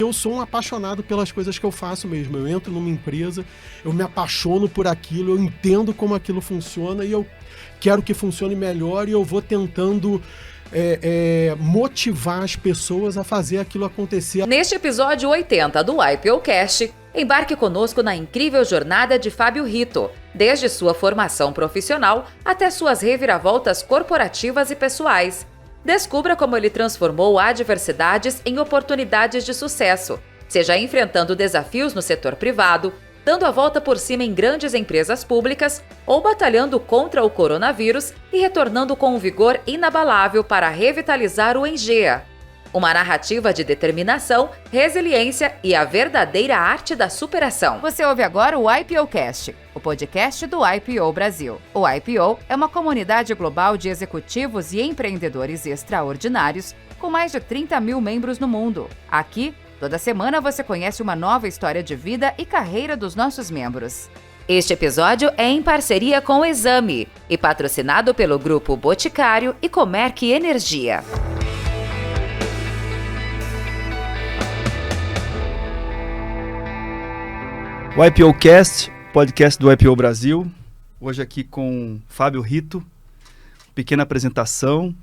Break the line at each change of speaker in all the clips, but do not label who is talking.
Eu sou um apaixonado pelas coisas que eu faço mesmo. Eu entro numa empresa, eu me apaixono por aquilo, eu entendo como aquilo funciona e eu quero que funcione melhor e eu vou tentando motivar as pessoas a fazer aquilo acontecer.
Neste episódio 80 do IPOcast, embarque conosco na incrível jornada de Fábio Rito, desde sua formação profissional até suas reviravoltas corporativas e pessoais. Descubra como ele transformou adversidades em oportunidades de sucesso, seja enfrentando desafios no setor privado, dando a volta por cima em grandes empresas públicas ou batalhando contra o coronavírus e retornando com um vigor inabalável para revitalizar o Engea. Uma narrativa de determinação, resiliência e a verdadeira arte da superação. Você ouve agora o IPOcast, o podcast do IPO Brasil. O IPO é uma comunidade global de executivos e empreendedores extraordinários com mais de 30 mil membros no mundo. Aqui, toda semana você conhece uma nova história de vida e carreira dos nossos membros. Este episódio é em parceria com o Exame e patrocinado pelo Grupo Boticário e Comerc Energia.
O IPOcast, podcast do IPO Brasil. Hoje aqui com Fábio Rito. Pequena apresentação.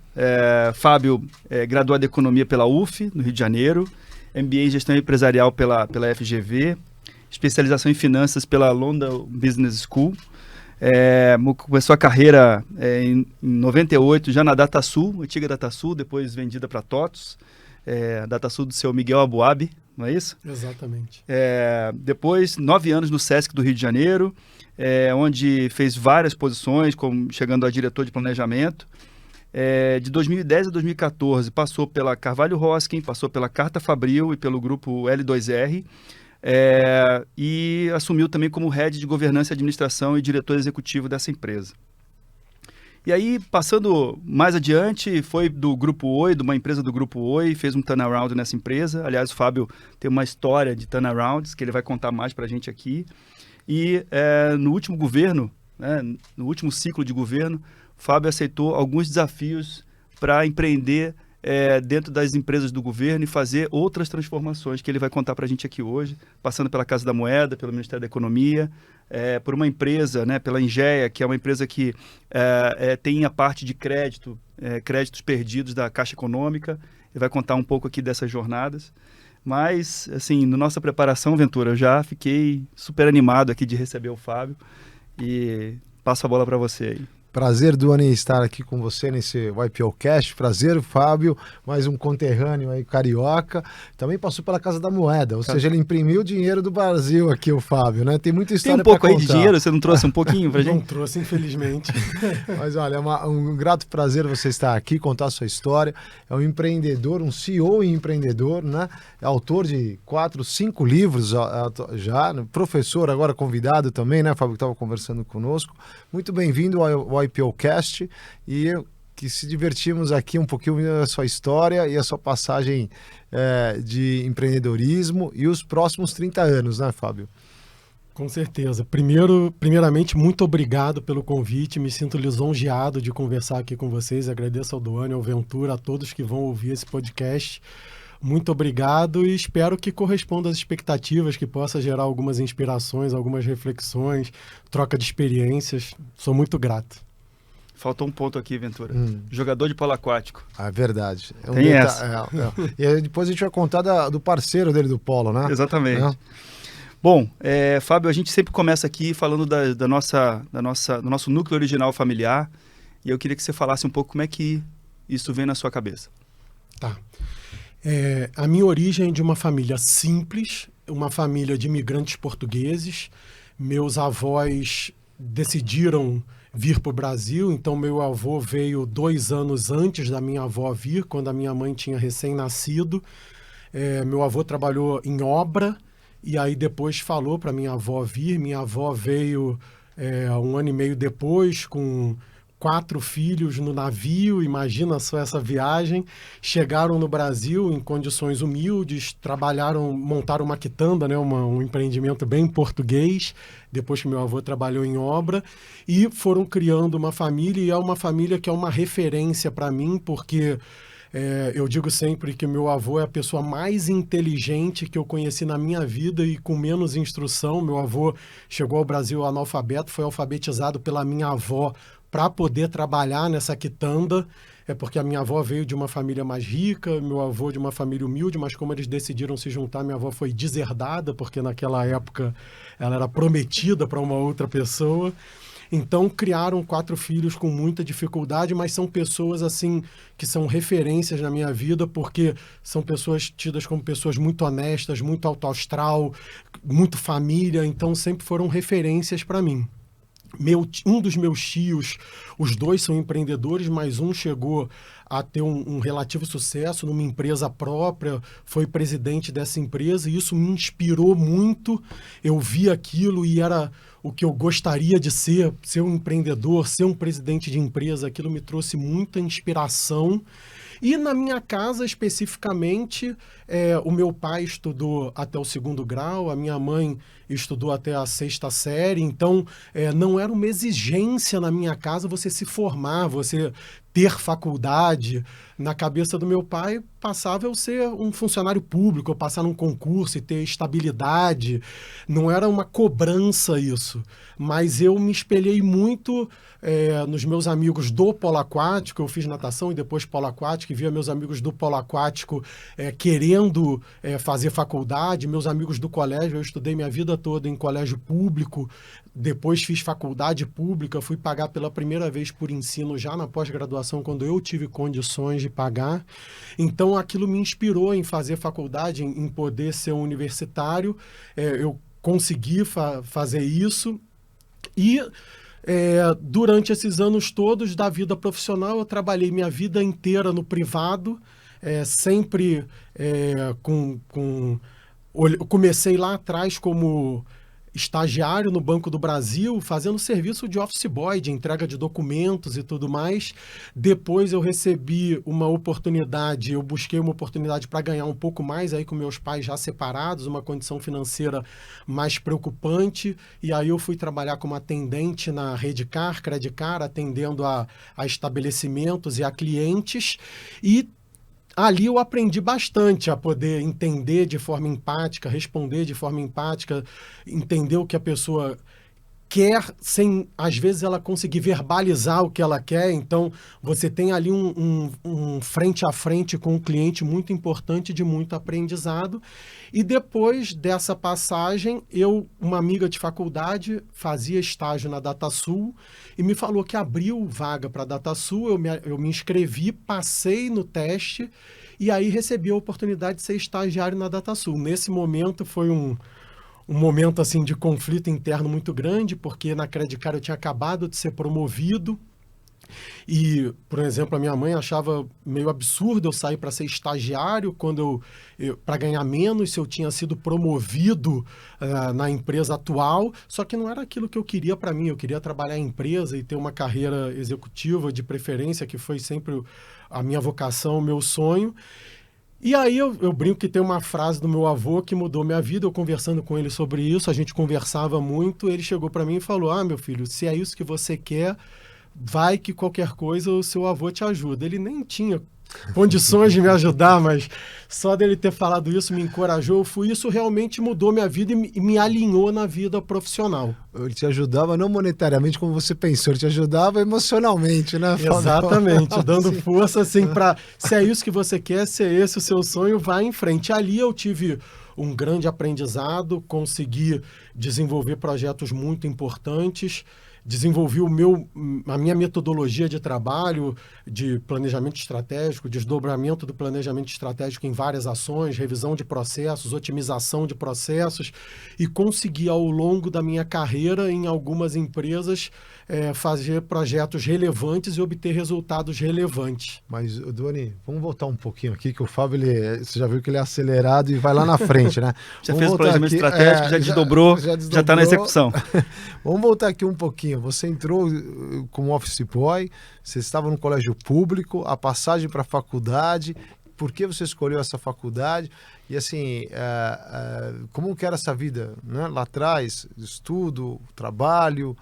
Fábio é graduado em Economia pela UF, no Rio de Janeiro. MBA em Gestão Empresarial pela FGV. Especialização em Finanças pela London Business School. Começou a carreira em 98, já na DataSul, antiga DataSul, depois vendida para TOTVS. DataSul do seu Miguel Abuabi, não é isso?
Exatamente.
Depois, 9 anos no Sesc do Rio de Janeiro, onde fez várias posições, como chegando a diretor de planejamento. De 2010 a 2014, passou pela Carvalho Hosking, passou pela Carta Fabril e pelo grupo L2R, e assumiu também como Head de Governança e Administração e diretor executivo dessa empresa. E aí, passando mais adiante, foi do Grupo Oi, de uma empresa do Grupo Oi, fez um turnaround nessa empresa. Aliás, o Fábio tem uma história de turnarounds que ele vai contar mais para a gente aqui. E no último governo, no último ciclo de governo, o Fábio aceitou alguns desafios para empreender dentro das empresas do governo e fazer outras transformações que ele vai contar para a gente aqui hoje, passando pela Casa da Moeda, pelo Ministério da Economia, por uma empresa, pela Engea, que é uma empresa que tem a parte de créditos perdidos da Caixa Econômica. Ele vai contar um pouco aqui dessas jornadas. Mas, assim, na nossa preparação, Ventura, eu já fiquei super animado aqui de receber o Fábio e passo a bola para você aí.
Prazer, Duane, estar aqui com você nesse IPOcast. Prazer, Fábio, mais um conterrâneo aí, carioca. Também passou pela Casa da Moeda, ou seja, ele imprimiu o dinheiro do Brasil aqui, o Fábio, né? Tem muita história para contar.
Tem um pouco aí de dinheiro, você não trouxe um pouquinho pra gente?
Não trouxe, infelizmente.
Mas olha, é um grato prazer você estar aqui, contar a sua história. É um empreendedor, um CEO e empreendedor, né? É autor de 4, 5 livros já, professor, agora convidado também, né, Fábio, que estava conversando conosco. Muito bem-vindo ao IPOcast e que se divertimos aqui um pouquinho da sua história e a sua passagem de empreendedorismo e os próximos 30 anos, né, Fábio?
Com certeza. Primeiramente, muito obrigado pelo convite. Me sinto lisonjeado de conversar aqui com vocês. Agradeço ao Duane, ao Ventura, a todos que vão ouvir esse podcast. Muito obrigado e espero que corresponda às expectativas, que possa gerar algumas inspirações, algumas reflexões, troca de experiências. Sou muito grato.
Faltou um ponto aqui, Ventura. Jogador de polo aquático.
É verdade.
Tem essa.
E aí depois a gente vai contar do parceiro dele do polo, né?
Exatamente. Bom, Fábio, a gente sempre começa aqui falando do nosso núcleo original familiar. E eu queria que você falasse um pouco como é que isso vem na sua cabeça.
Tá. A minha origem é de uma família simples, uma família de imigrantes portugueses. Meus avós decidiram vir para o Brasil, então meu avô veio 2 anos antes da minha avó vir, quando a minha mãe tinha recém-nascido. Meu avô trabalhou em obra e aí depois falou para minha avó vir. Minha avó veio 1 ano e meio depois com 4 filhos no navio, imagina só essa viagem. Chegaram no Brasil em condições humildes, montaram uma quitanda, né, um empreendimento bem português, depois que meu avô trabalhou em obra, e foram criando uma família, e é uma família que é uma referência para mim, porque Eu digo sempre que meu avô é a pessoa mais inteligente que eu conheci na minha vida e com menos instrução. Meu avô chegou ao Brasil analfabeto, foi alfabetizado pela minha avó para poder trabalhar nessa quitanda. É porque a minha avó veio de uma família mais rica, meu avô de uma família humilde, mas como eles decidiram se juntar, minha avó foi deserdada, porque naquela época ela era prometida para uma outra pessoa. Então, criaram 4 filhos com muita dificuldade, mas são pessoas, assim, que são referências na minha vida, porque são pessoas tidas como pessoas muito honestas, muito alto astral, muito família, então sempre foram referências para mim. Um dos meus tios, os 2 são empreendedores, mas um chegou a ter um relativo sucesso numa empresa própria, foi presidente dessa empresa, e isso me inspirou muito. Eu vi aquilo e era o que eu gostaria de ser um empreendedor, ser um presidente de empresa. Aquilo me trouxe muita inspiração. E na minha casa, especificamente, o meu pai estudou até o 2º grau, a minha mãe estudou até a 6ª série, então não era uma exigência na minha casa você se formar, você ter faculdade. Na cabeça do meu pai, passava eu ser um funcionário público, eu passar num concurso e ter estabilidade. Não era uma cobrança isso, mas eu me espelhei muito nos meus amigos do polo aquático. Eu fiz natação e depois polo aquático, e via meus amigos do polo aquático querendo fazer faculdade, meus amigos do colégio. Eu estudei minha vida toda em colégio público, depois fiz faculdade pública, fui pagar pela primeira vez por ensino já na pós-graduação, quando eu tive condições de pagar. Então aquilo me inspirou em fazer faculdade, em poder ser um universitário. Eu consegui fazer isso. E durante esses anos todos da vida profissional, eu trabalhei minha vida inteira no privado, sempre eu comecei lá atrás como estagiário no Banco do Brasil, fazendo serviço de office boy, de entrega de documentos e tudo mais. Depois eu recebi uma oportunidade, eu busquei uma oportunidade para ganhar um pouco mais, aí com meus pais já separados, uma condição financeira mais preocupante, e aí eu fui trabalhar como atendente na Redcar, Credcar, atendendo a estabelecimentos e a clientes, e ali eu aprendi bastante a poder entender de forma empática, responder de forma empática, entender o que a pessoa quer, sem, às vezes, ela conseguir verbalizar o que ela quer. Então, você tem ali um frente a frente com o cliente muito importante, de muito aprendizado. E depois dessa passagem, uma amiga de faculdade, fazia estágio na DataSul e me falou que abriu vaga para a DataSul. Eu me inscrevi, passei no teste e aí recebi a oportunidade de ser estagiário na DataSul. Nesse momento foi um momento assim de conflito interno muito grande, porque na Credcar eu tinha acabado de ser promovido e, por exemplo, a minha mãe achava meio absurdo eu sair para ser estagiário quando para ganhar menos, se eu tinha sido promovido na empresa atual. Só que não era aquilo que eu queria para mim. Eu queria trabalhar em empresa e ter uma carreira executiva de preferência, que foi sempre a minha vocação, o meu sonho. E aí eu brinco que tem uma frase do meu avô que mudou minha vida. Eu conversando com ele sobre isso, a gente conversava muito, ele chegou para mim e falou: meu filho, se é isso que você quer, vai que qualquer coisa o seu avô te ajuda. Ele nem tinha condições de me ajudar, mas só dele ter falado isso me encorajou. Isso realmente mudou minha vida e me alinhou na vida profissional.
Ele te ajudava não monetariamente como você pensou, ele te ajudava emocionalmente, né?
Exatamente, dando força assim para, se é isso que você quer, se é esse o seu sonho, vai em frente. Ali eu tive um grande aprendizado, consegui desenvolver projetos muito importantes, desenvolvi a minha metodologia de trabalho, de planejamento estratégico, desdobramento do planejamento estratégico em várias ações, revisão de processos, otimização de processos, e consegui, ao longo da minha carreira, em algumas empresas, fazer projetos relevantes e obter resultados relevantes.
Mas, Doni, vamos voltar um pouquinho aqui, que o Fábio, você já viu que ele é acelerado e vai lá na frente, né?
Já fez o planejamento estratégico, já desdobrou, já está na execução.
Vamos voltar aqui um pouquinho. Você entrou como office boy, você estava no colégio público, a passagem para a faculdade. Por que você escolheu essa faculdade? E assim, como que era essa vida, né? Lá atrás, estudo, trabalho,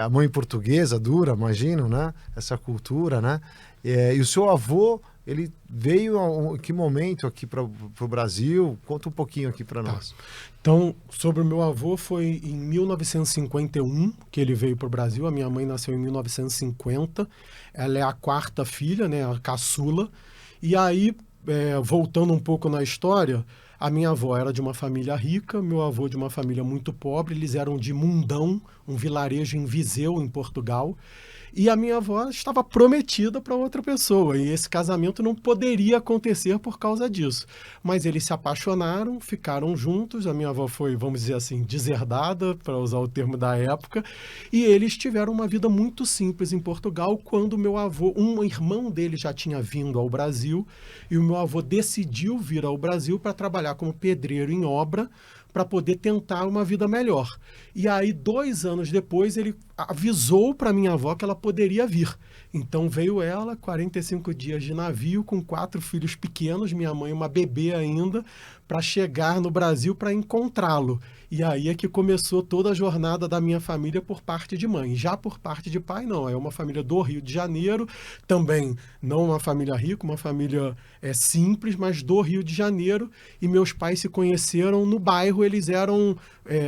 a mãe portuguesa dura, imagino, né? Essa cultura, né? E o seu avô ele veio em que momento aqui para o Brasil? Conta um pouquinho aqui para nós.
Então, sobre o meu avô, foi em 1951 que ele veio para o Brasil. A minha mãe nasceu em 1950. Ela é a quarta filha, né, a caçula. E aí, voltando um pouco na história, a minha avó era de uma família rica, meu avô de uma família muito pobre. Eles eram de Mundão, um vilarejo em Viseu, em Portugal. E a minha avó estava prometida para outra pessoa, e esse casamento não poderia acontecer por causa disso. Mas eles se apaixonaram, ficaram juntos, a minha avó foi, vamos dizer assim, deserdada, para usar o termo da época, e eles tiveram uma vida muito simples em Portugal, quando meu avô, um irmão dele já tinha vindo ao Brasil, e o meu avô decidiu vir ao Brasil para trabalhar como pedreiro em obra, para poder tentar uma vida melhor. E aí, 2 anos depois, ele avisou para minha avó que ela poderia vir. Então veio ela, 45 dias de navio, com 4 filhos pequenos, minha mãe uma bebê ainda, para chegar no Brasil para encontrá-lo. E aí é que começou toda a jornada da minha família por parte de mãe. Já por parte de pai, não. É uma família do Rio de Janeiro, também não uma família rica, uma família simples, mas do Rio de Janeiro. E meus pais se conheceram no bairro, eles eram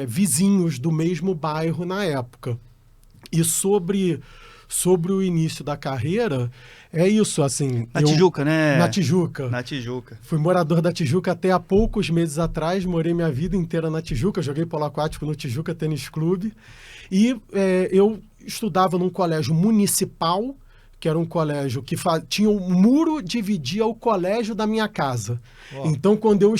vizinhos do mesmo bairro na época. E sobre o início da carreira, é isso, assim...
Na Tijuca, né?
Na Tijuca.
Na Tijuca.
Fui morador da Tijuca até há poucos meses atrás, morei minha vida inteira na Tijuca, joguei polo aquático no Tijuca Tênis Clube, e eu estudava num colégio municipal, que era um colégio que tinha um muro dividia o colégio da minha casa. Oh. Então, quando eu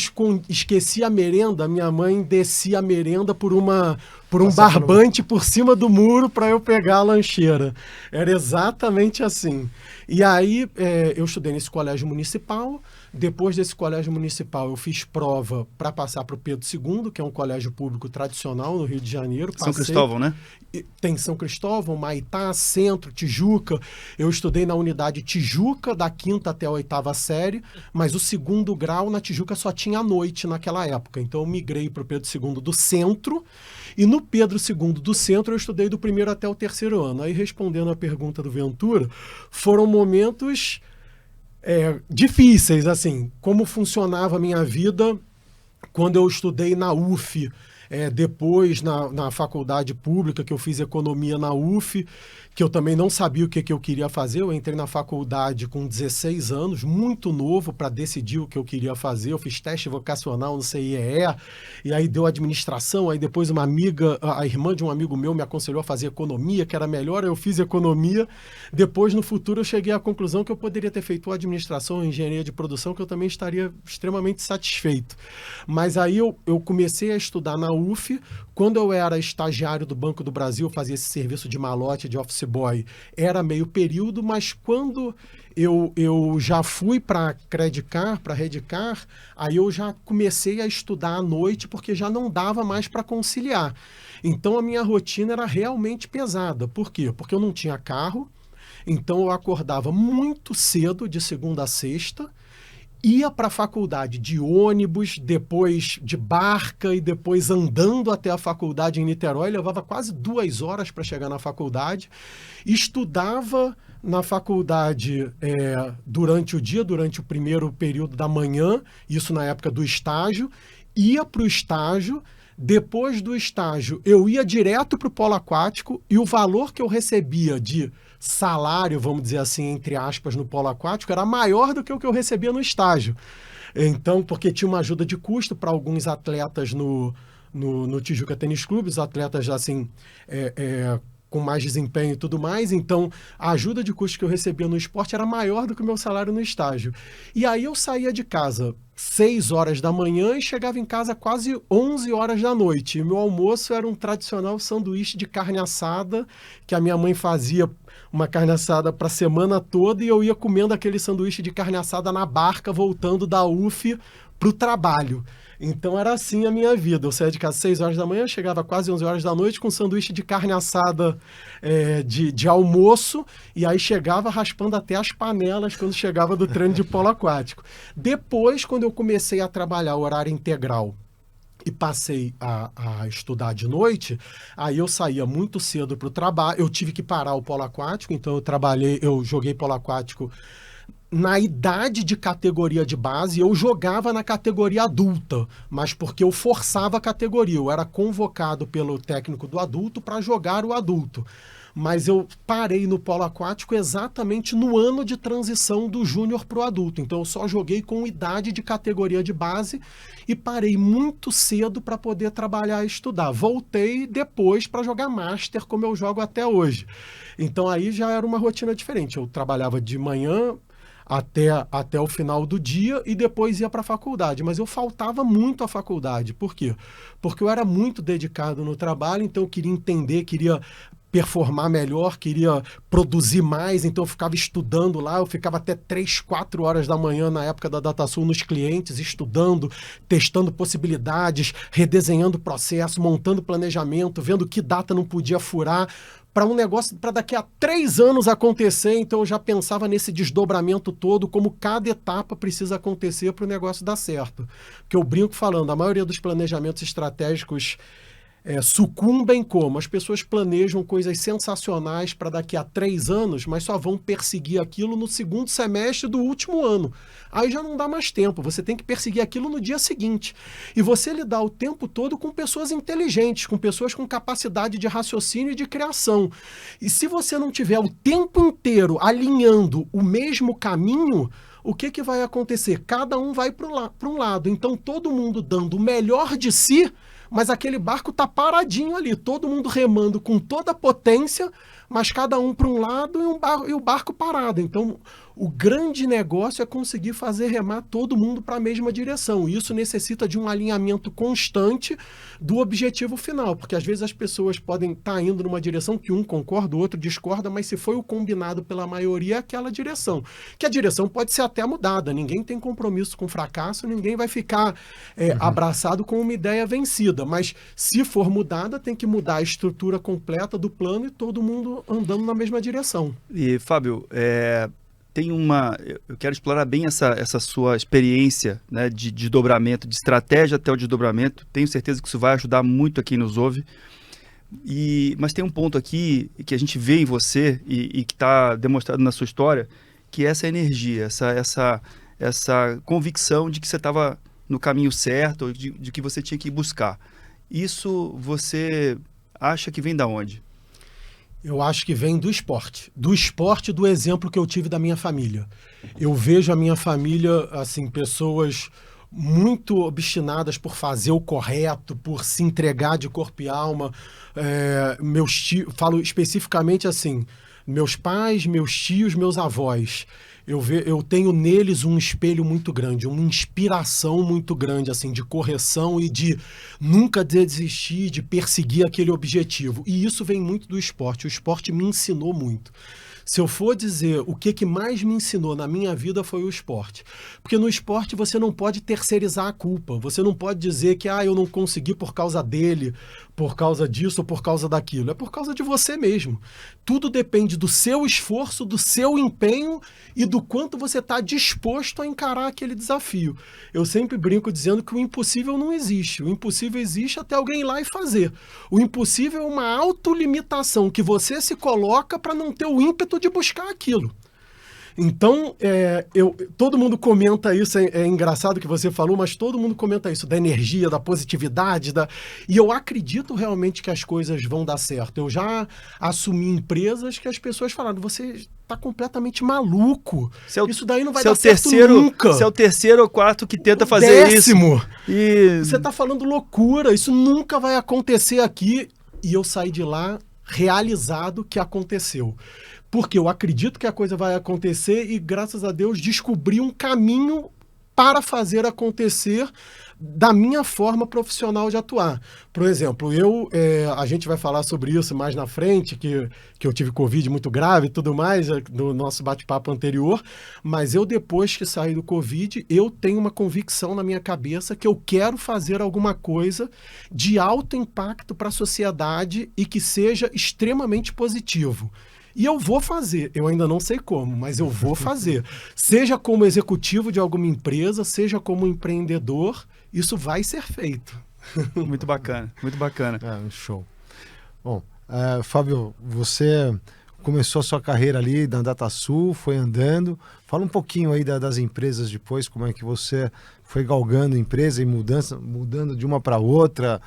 esqueci a merenda, minha mãe descia a merenda por um barbante por cima do muro para eu pegar a lancheira. Era exatamente assim. E aí, eu estudei nesse colégio municipal. Depois desse colégio municipal, eu fiz prova para passar para o Pedro II, que é um colégio público tradicional no Rio de Janeiro.
São Cristóvão, né?
Tem São Cristóvão, Maitá, Centro, Tijuca. Eu estudei na unidade Tijuca, da 5ª até a 8ª série, mas o 2º grau na Tijuca só tinha à noite naquela época. Então, eu migrei para o Pedro II do Centro, e no Pedro II do Centro eu estudei do 1º até o 3º ano. Aí, respondendo a pergunta do Ventura, foram momentos... difíceis, assim, como funcionava a minha vida quando eu estudei na UF, depois na faculdade pública, que eu fiz economia na UF, que eu também não sabia o que eu queria fazer. Eu entrei na faculdade com 16 anos, muito novo para decidir o que eu queria fazer. Eu fiz teste vocacional no CIEE, e aí deu administração. Aí depois uma amiga, a irmã de um amigo meu, me aconselhou a fazer economia, que era melhor. Eu fiz economia. Depois, no futuro, eu cheguei à conclusão que eu poderia ter feito administração ou engenharia de produção, que eu também estaria extremamente satisfeito. Mas aí eu comecei a estudar na UF. Quando eu era estagiário do Banco do Brasil, fazia esse serviço de malote, de office boy, era meio período, mas quando eu já fui para Credicar, para Redcar, aí eu já comecei a estudar à noite, porque já não dava mais para conciliar. Então a minha rotina era realmente pesada. Por quê? Porque eu não tinha carro, então eu acordava muito cedo, de segunda a sexta, ia para a faculdade de ônibus, depois de barca e depois andando até a faculdade em Niterói. Levava quase 2 horas para chegar na faculdade. Estudava na faculdade durante o dia, durante o primeiro período da manhã, isso na época do estágio. Ia para o estágio. Depois do estágio, eu ia direto para o polo aquático, e o valor que eu recebia de salário, vamos dizer assim, entre aspas, no polo aquático, era maior do que o que eu recebia no estágio. Então, porque tinha uma ajuda de custo para alguns atletas no Tijuca Tênis Clube, os atletas assim, com mais desempenho e tudo mais. Então, a ajuda de custo que eu recebia no esporte era maior do que o meu salário no estágio. E aí eu saía de casa 6 horas da manhã e chegava em casa quase 11 horas da noite. E meu almoço era um tradicional sanduíche de carne assada, que a minha mãe fazia uma carne assada para a semana toda, e eu ia comendo aquele sanduíche de carne assada na barca, voltando da UF para o trabalho. Então era assim a minha vida. Eu saía de casa às 6 horas da manhã, chegava quase 11 horas da noite com um sanduíche de carne assada de almoço, e aí chegava raspando até as panelas quando chegava do treino de polo aquático. Depois, quando eu comecei a trabalhar horário integral e passei a estudar de noite, aí eu saía muito cedo para o trabalho. Eu tive que parar o polo aquático, então eu joguei polo aquático na idade de categoria de base, eu jogava na categoria adulta, mas porque eu forçava a categoria. Eu era convocado pelo técnico do adulto para jogar o adulto. Mas eu parei no polo aquático exatamente no ano de transição do júnior para o adulto. Então eu só joguei com idade de categoria de base e parei muito cedo para poder trabalhar e estudar. Voltei depois para jogar Master, como eu jogo até hoje. Então aí já era uma rotina diferente. Eu trabalhava de manhã até o final do dia e depois ia para a faculdade. Mas eu faltava muito à faculdade. Por quê? Porque eu era muito dedicado no trabalho, então eu queria entender, queria performar melhor, queria produzir mais, então eu ficava estudando lá, eu ficava até 3, 4 horas da manhã na época da DataSul nos clientes, estudando, testando possibilidades, redesenhando o processo, montando planejamento, vendo que data não podia furar, para um negócio para daqui a 3 anos acontecer. Então eu já pensava nesse desdobramento todo, como cada etapa precisa acontecer para o negócio dar certo. Porque eu brinco falando, a maioria dos planejamentos estratégicos sucumbem como? As pessoas planejam coisas sensacionais para daqui a 3 anos, mas só vão perseguir aquilo no segundo semestre do último ano. Aí já não dá mais tempo, você tem que perseguir aquilo no dia seguinte. E você lidar o tempo todo com pessoas inteligentes, com pessoas com capacidade de raciocínio e de criação. E se você não tiver o tempo inteiro alinhando o mesmo caminho, o que vai acontecer? Cada um vai para um lado. Então todo mundo dando o melhor de si, mas aquele barco está paradinho ali, todo mundo remando com toda a potência, mas cada um para um lado e o barco parado. Então, o grande negócio é conseguir fazer remar todo mundo para a mesma direção. Isso necessita de um alinhamento constante do objetivo final, porque às vezes as pessoas podem estar indo numa direção que um concorda, o outro discorda, mas se foi o combinado pela maioria, é aquela direção. Que a direção pode ser até mudada, ninguém tem compromisso com fracasso, ninguém vai ficar abraçado com uma ideia vencida, mas se for mudada, tem que mudar a estrutura completa do plano e todo mundo andando na mesma direção.
E, Fábio, eu quero explorar bem essa sua experiência, né, de desdobramento, de estratégia até o desdobramento. Tenho certeza que isso vai ajudar muito a quem nos ouve. Mas tem um ponto aqui que a gente vê em você e que está demonstrado na sua história, que é essa energia, essa convicção de que você estava no caminho certo, de que você tinha que buscar. Isso você acha que vem da onde?
Eu acho que vem do esporte do exemplo que eu tive da minha família. Eu vejo a minha família, assim, pessoas muito obstinadas por fazer o correto, por se entregar de corpo e alma. Falo especificamente assim, meus pais, meus tios, meus avós. Eu tenho neles um espelho muito grande, uma inspiração muito grande, assim, de correção e de nunca desistir, de perseguir aquele objetivo. E isso vem muito do esporte. O esporte me ensinou muito. Se eu for dizer o que mais me ensinou na minha vida foi o esporte. Porque no esporte você não pode terceirizar a culpa. Você não pode dizer que eu não consegui por causa dele, por causa disso ou por causa daquilo. É por causa de você mesmo. Tudo depende do seu esforço, do seu empenho e do quanto você está disposto a encarar aquele desafio. Eu sempre brinco dizendo que o impossível não existe. O impossível existe até alguém ir lá e fazer. O impossível é uma autolimitação que você se coloca para não ter o ímpeto de buscar aquilo. Então, todo mundo comenta isso, é engraçado que você falou, mas todo mundo comenta isso, da energia, da positividade, e eu acredito realmente que as coisas vão dar certo. Eu já assumi empresas que as pessoas falaram, você está completamente maluco, isso daí não vai dar certo nunca.
Você é o terceiro ou quarto que tenta fazer
décimo.
Isso.
Você está falando loucura, isso nunca vai acontecer aqui. E eu saí de lá realizado que aconteceu. Porque eu acredito que a coisa vai acontecer e, graças a Deus, descobri um caminho para fazer acontecer da minha forma profissional de atuar. Por exemplo, a gente vai falar sobre isso mais na frente, que eu tive Covid muito grave e tudo mais, no nosso bate-papo anterior, mas depois que saí do Covid, eu tenho uma convicção na minha cabeça que eu quero fazer alguma coisa de alto impacto para a sociedade e que seja extremamente positivo. E eu vou fazer, eu ainda não sei como, mas eu vou fazer. Seja como executivo de alguma empresa, seja como empreendedor, isso vai ser feito.
Muito bacana, muito bacana.
Show. Bom, Fábio, você começou a sua carreira ali na DataSul, foi andando. Fala um pouquinho aí das empresas depois, como é que você foi galgando empresa e mudando de uma para outra,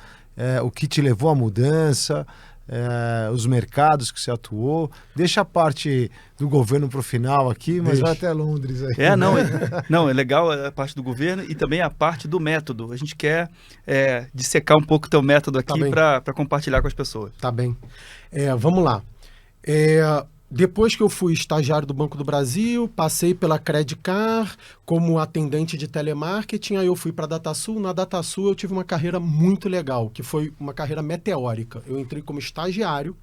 o que te levou à mudança, os mercados que você atuou. Deixa a parte do governo para o final aqui, mas vai até Londres aí.
É legal a parte do governo e também a parte do método. A gente quer dissecar um pouco o teu método aqui para compartilhar com as pessoas.
Tá bem. Vamos lá. Depois que eu fui estagiário do Banco do Brasil, passei pela Credcar como atendente de telemarketing, aí eu fui para a DataSul. Na DataSul eu tive uma carreira muito legal, que foi uma carreira meteórica. Eu entrei como estagiário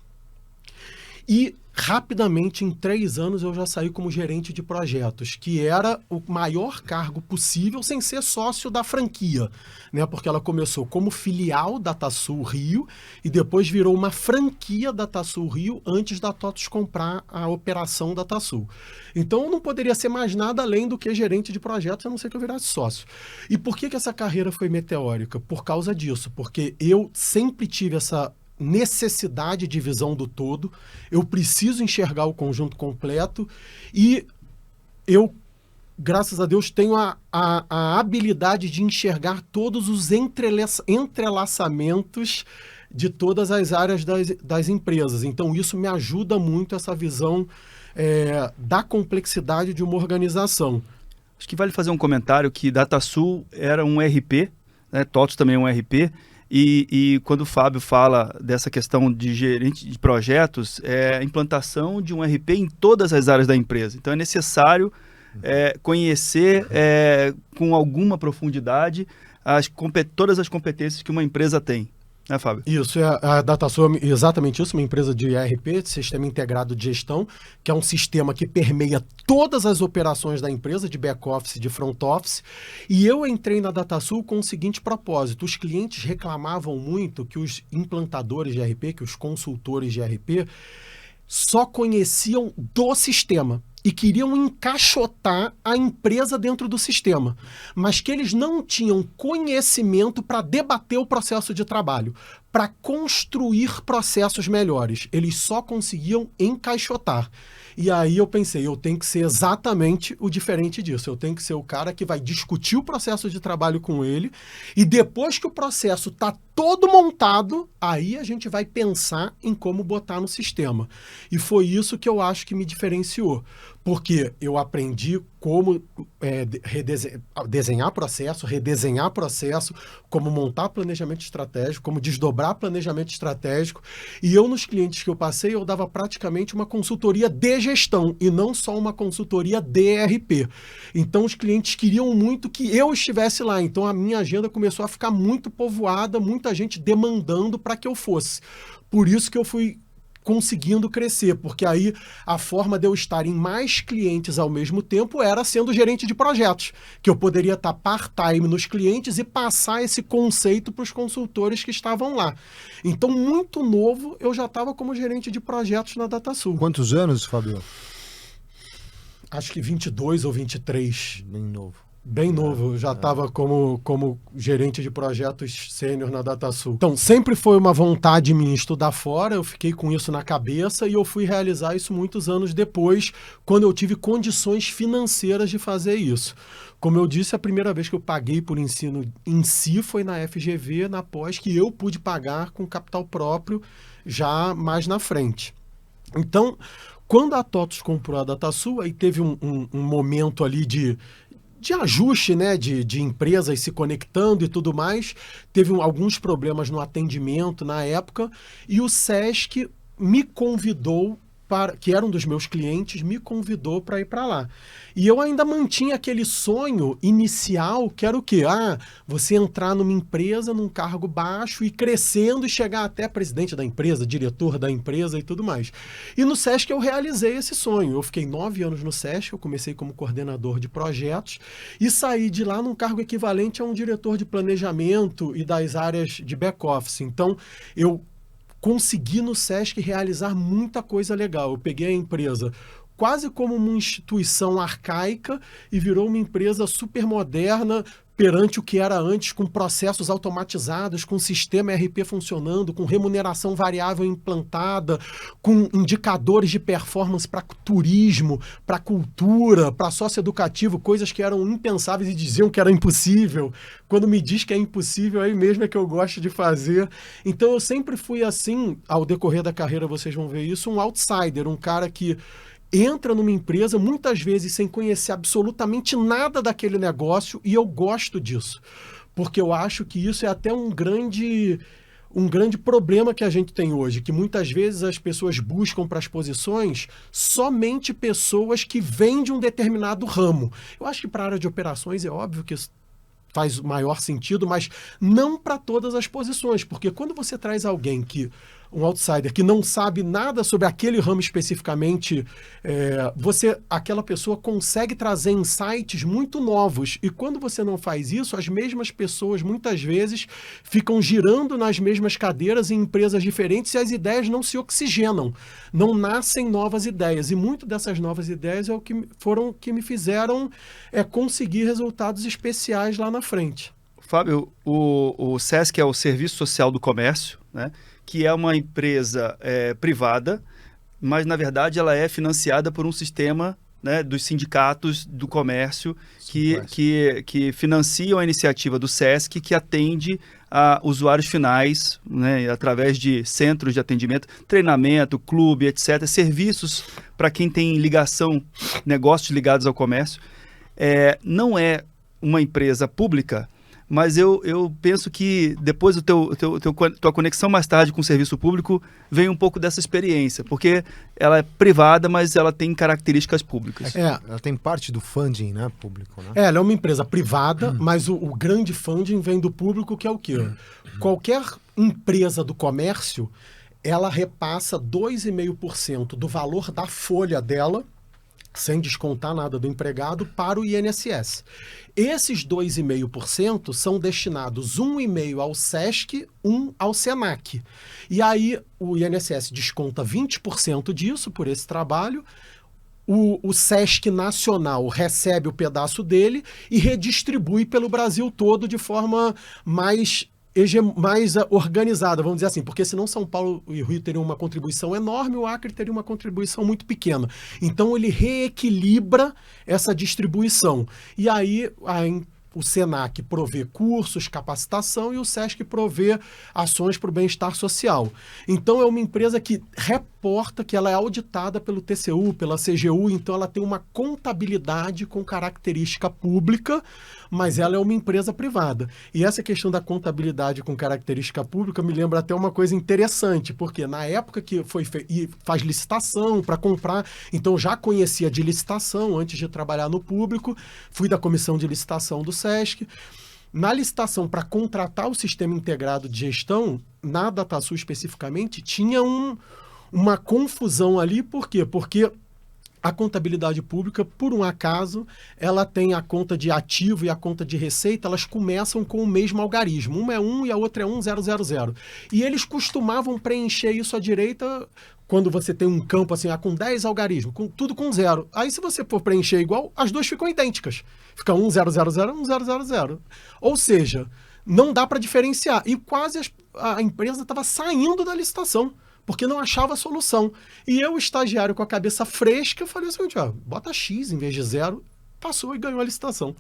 e rapidamente, em 3 anos, eu já saí como gerente de projetos, que era o maior cargo possível sem ser sócio da franquia, né? Porque ela começou como filial da DataSul Rio e depois virou uma franquia da DataSul Rio antes da TOTVS comprar a operação da DataSul. Então, eu não poderia ser mais nada além do que gerente de projetos, a não ser que eu virasse sócio. E por que essa carreira foi meteórica? Por causa disso, porque eu sempre tive essa necessidade de visão do todo, eu preciso enxergar o conjunto completo e eu, graças a Deus, tenho a habilidade de enxergar todos os entrelaçamentos de todas as áreas das empresas. Então, isso me ajuda muito, essa visão da complexidade de uma organização.
Acho que vale fazer um comentário que DataSul era um ERP, né? TOTVS também é um ERP, e quando o Fábio fala dessa questão de gerente de projetos, é a implantação de um ERP em todas as áreas da empresa. Então é necessário conhecer com alguma profundidade todas as competências que uma empresa tem. Né, Fábio?
Isso, a DataSul é exatamente isso, uma empresa de ERP, de Sistema Integrado de Gestão, que é um sistema que permeia todas as operações da empresa, de back-office, de front-office, e eu entrei na DataSul com o seguinte propósito: os clientes reclamavam muito que os implantadores de ERP, que os consultores de ERP, só conheciam do sistema e queriam encaixotar a empresa dentro do sistema, mas que eles não tinham conhecimento para debater o processo de trabalho, para construir processos melhores. Eles só conseguiam encaixotar. E aí eu pensei, eu tenho que ser exatamente o diferente disso. Eu tenho que ser o cara que vai discutir o processo de trabalho com ele e depois que o processo está todo montado, aí a gente vai pensar em como botar no sistema. E foi isso que eu acho que me diferenciou. Porque eu aprendi como desenhar processo, redesenhar processo, como montar planejamento estratégico, como desdobrar planejamento estratégico. E eu, nos clientes que eu passei, eu dava praticamente uma consultoria de gestão e não só uma consultoria de ERP. Então, os clientes queriam muito que eu estivesse lá. Então, a minha agenda começou a ficar muito povoada, muita gente demandando para que eu fosse. Por isso que eu fui conseguindo crescer, porque aí a forma de eu estar em mais clientes ao mesmo tempo era sendo gerente de projetos, que eu poderia estar part-time nos clientes e passar esse conceito para os consultores que estavam lá. Então, muito novo, eu já estava como gerente de projetos na DataSul.
Quantos anos, Fábio?
Acho que 22 ou 23.
Bem novo.
Bem novo, eu já estava como gerente de projetos sênior na DataSul. Então, sempre foi uma vontade minha estudar fora, eu fiquei com isso na cabeça e eu fui realizar isso muitos anos depois, quando eu tive condições financeiras de fazer isso. Como eu disse, a primeira vez que eu paguei por ensino em si foi na FGV, na pós, que eu pude pagar com capital próprio já mais na frente. Então, quando a TOTVS comprou a DataSul, aí teve um momento ali de ajuste, né, de empresas se conectando e tudo mais. Teve alguns problemas no atendimento na época e o Sesc me convidou, que era um dos meus clientes, me convidou para ir para lá. E eu ainda mantinha aquele sonho inicial, que era o quê? Você entrar numa empresa, num cargo baixo, e crescendo e chegar até presidente da empresa, diretor da empresa e tudo mais. E no Sesc eu realizei esse sonho. Eu fiquei 9 anos no Sesc, eu comecei como coordenador de projetos e saí de lá num cargo equivalente a um diretor de planejamento e das áreas de back-office. Então, eu consegui no Sesc realizar muita coisa legal. Eu peguei a empresa quase como uma instituição arcaica e virou uma empresa super moderna, perante o que era antes, com processos automatizados, com sistema ERP funcionando, com remuneração variável implantada, com indicadores de performance para turismo, para cultura, para socioeducativo, coisas que eram impensáveis e diziam que era impossível. Quando me diz que é impossível, aí mesmo é que eu gosto de fazer. Então eu sempre fui assim, ao decorrer da carreira vocês vão ver isso, um outsider, um cara que entra numa empresa muitas vezes sem conhecer absolutamente nada daquele negócio, e eu gosto disso, porque eu acho que isso é até um grande problema que a gente tem hoje, que muitas vezes as pessoas buscam para as posições somente pessoas que vêm de um determinado ramo. Eu acho que para a área de operações é óbvio que isso faz maior sentido, mas não para todas as posições, porque quando você traz alguém um outsider que não sabe nada sobre aquele ramo especificamente, aquela pessoa consegue trazer insights muito novos. E quando você não faz isso, as mesmas pessoas muitas vezes ficam girando nas mesmas cadeiras em empresas diferentes e as ideias não se oxigenam, não nascem novas ideias. E muito dessas novas ideias que me fizeram conseguir resultados especiais lá na frente.
Fábio, o SESC é o Serviço Social do Comércio, né? Que é uma empresa privada, mas, na verdade, ela é financiada por um sistema, né, dos sindicatos do comércio que financiam a iniciativa do SESC, que atende a usuários finais, né, através de centros de atendimento, treinamento, clube, etc., serviços para quem tem ligação, negócios ligados ao comércio. Não é uma empresa pública, mas eu penso que depois tua conexão mais tarde com o serviço público vem um pouco dessa experiência, porque ela é privada, mas ela tem características públicas.
Ela tem parte do funding, né, público, né?
Ela é uma empresa privada, mas o grande funding vem do público, que é o quê? Qualquer empresa do comércio, ela repassa 2,5% do valor da folha dela, sem descontar nada do empregado, para o INSS. Esses 2,5% são destinados 1,5% ao SESC, 1% ao SENAC. E aí o INSS desconta 20% disso por esse trabalho, o SESC Nacional recebe o pedaço dele e redistribui pelo Brasil todo de forma mais organizada, vamos dizer assim, porque senão São Paulo e Rio teriam uma contribuição enorme, o Acre teria uma contribuição muito pequena. Então ele reequilibra essa distribuição. E aí o SENAC provê cursos, capacitação, e o SESC provê ações para o bem-estar social. Então é uma empresa que reporta, que ela é auditada pelo TCU, pela CGU, então ela tem uma contabilidade com característica pública, mas ela é uma empresa privada. E essa questão da contabilidade com característica pública me lembra até uma coisa interessante, porque na época que e faz licitação para comprar, então já conhecia de licitação antes de trabalhar no público, fui da comissão de licitação do SESC. Na licitação para contratar o sistema integrado de gestão, na DataSul especificamente, tinha uma confusão ali. Por quê? Porque a contabilidade pública, por um acaso, ela tem a conta de ativo e a conta de receita, elas começam com o mesmo algarismo. Uma é 1 e a outra é 1000. E eles costumavam preencher isso à direita quando você tem um campo assim, com 10 algarismos, tudo com 0. Aí se você for preencher igual, as duas ficam idênticas. Fica 1000 e 1000. Ou seja, não dá para diferenciar. E quase a empresa estava saindo da licitação, porque não achava solução. E eu, estagiário com a cabeça fresca, falei assim, bota X em vez de 0, passou e ganhou a licitação.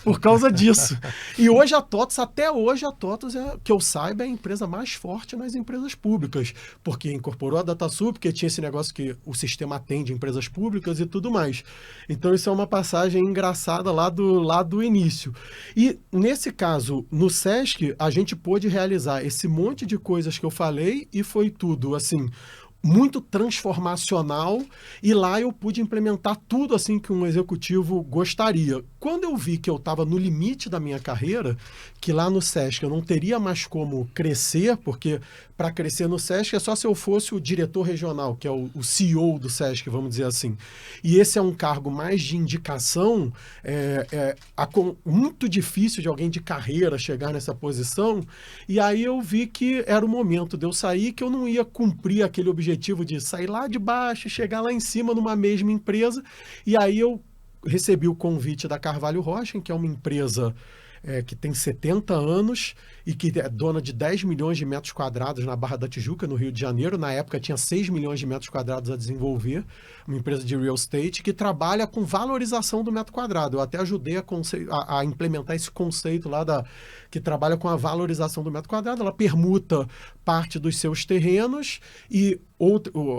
Por causa disso. E hoje até hoje a TOTUS, que eu saiba, é a empresa mais forte nas empresas públicas, porque incorporou a DataSul, porque tinha esse negócio que o sistema atende empresas públicas e tudo mais. Então isso é uma passagem engraçada lá do início. E nesse caso, no SESC, a gente pôde realizar esse monte de coisas que eu falei, e foi tudo assim, muito transformacional, e lá eu pude implementar tudo assim que um executivo gostaria. Quando eu vi que eu estava no limite da minha carreira, que lá no SESC eu não teria mais como crescer, porque para crescer no SESC é só se eu fosse o diretor regional, que é o CEO do SESC, vamos dizer assim. E esse é um cargo mais de indicação, muito difícil de alguém de carreira chegar nessa posição, e aí eu vi que era o momento de eu sair, que eu não ia cumprir aquele objetivo de sair lá de baixo e chegar lá em cima numa mesma empresa. E aí eu recebi o convite da Carvalho Rocha, que é uma empresa que tem 70 anos e que é dona de 10 milhões de metros quadrados na Barra da Tijuca, no Rio de Janeiro. Na época tinha 6 milhões de metros quadrados a desenvolver, uma empresa de real estate que trabalha com valorização do metro quadrado. Eu até ajudei a implementar esse conceito lá que trabalha com a valorização do metro quadrado. Ela permuta parte dos seus terrenos e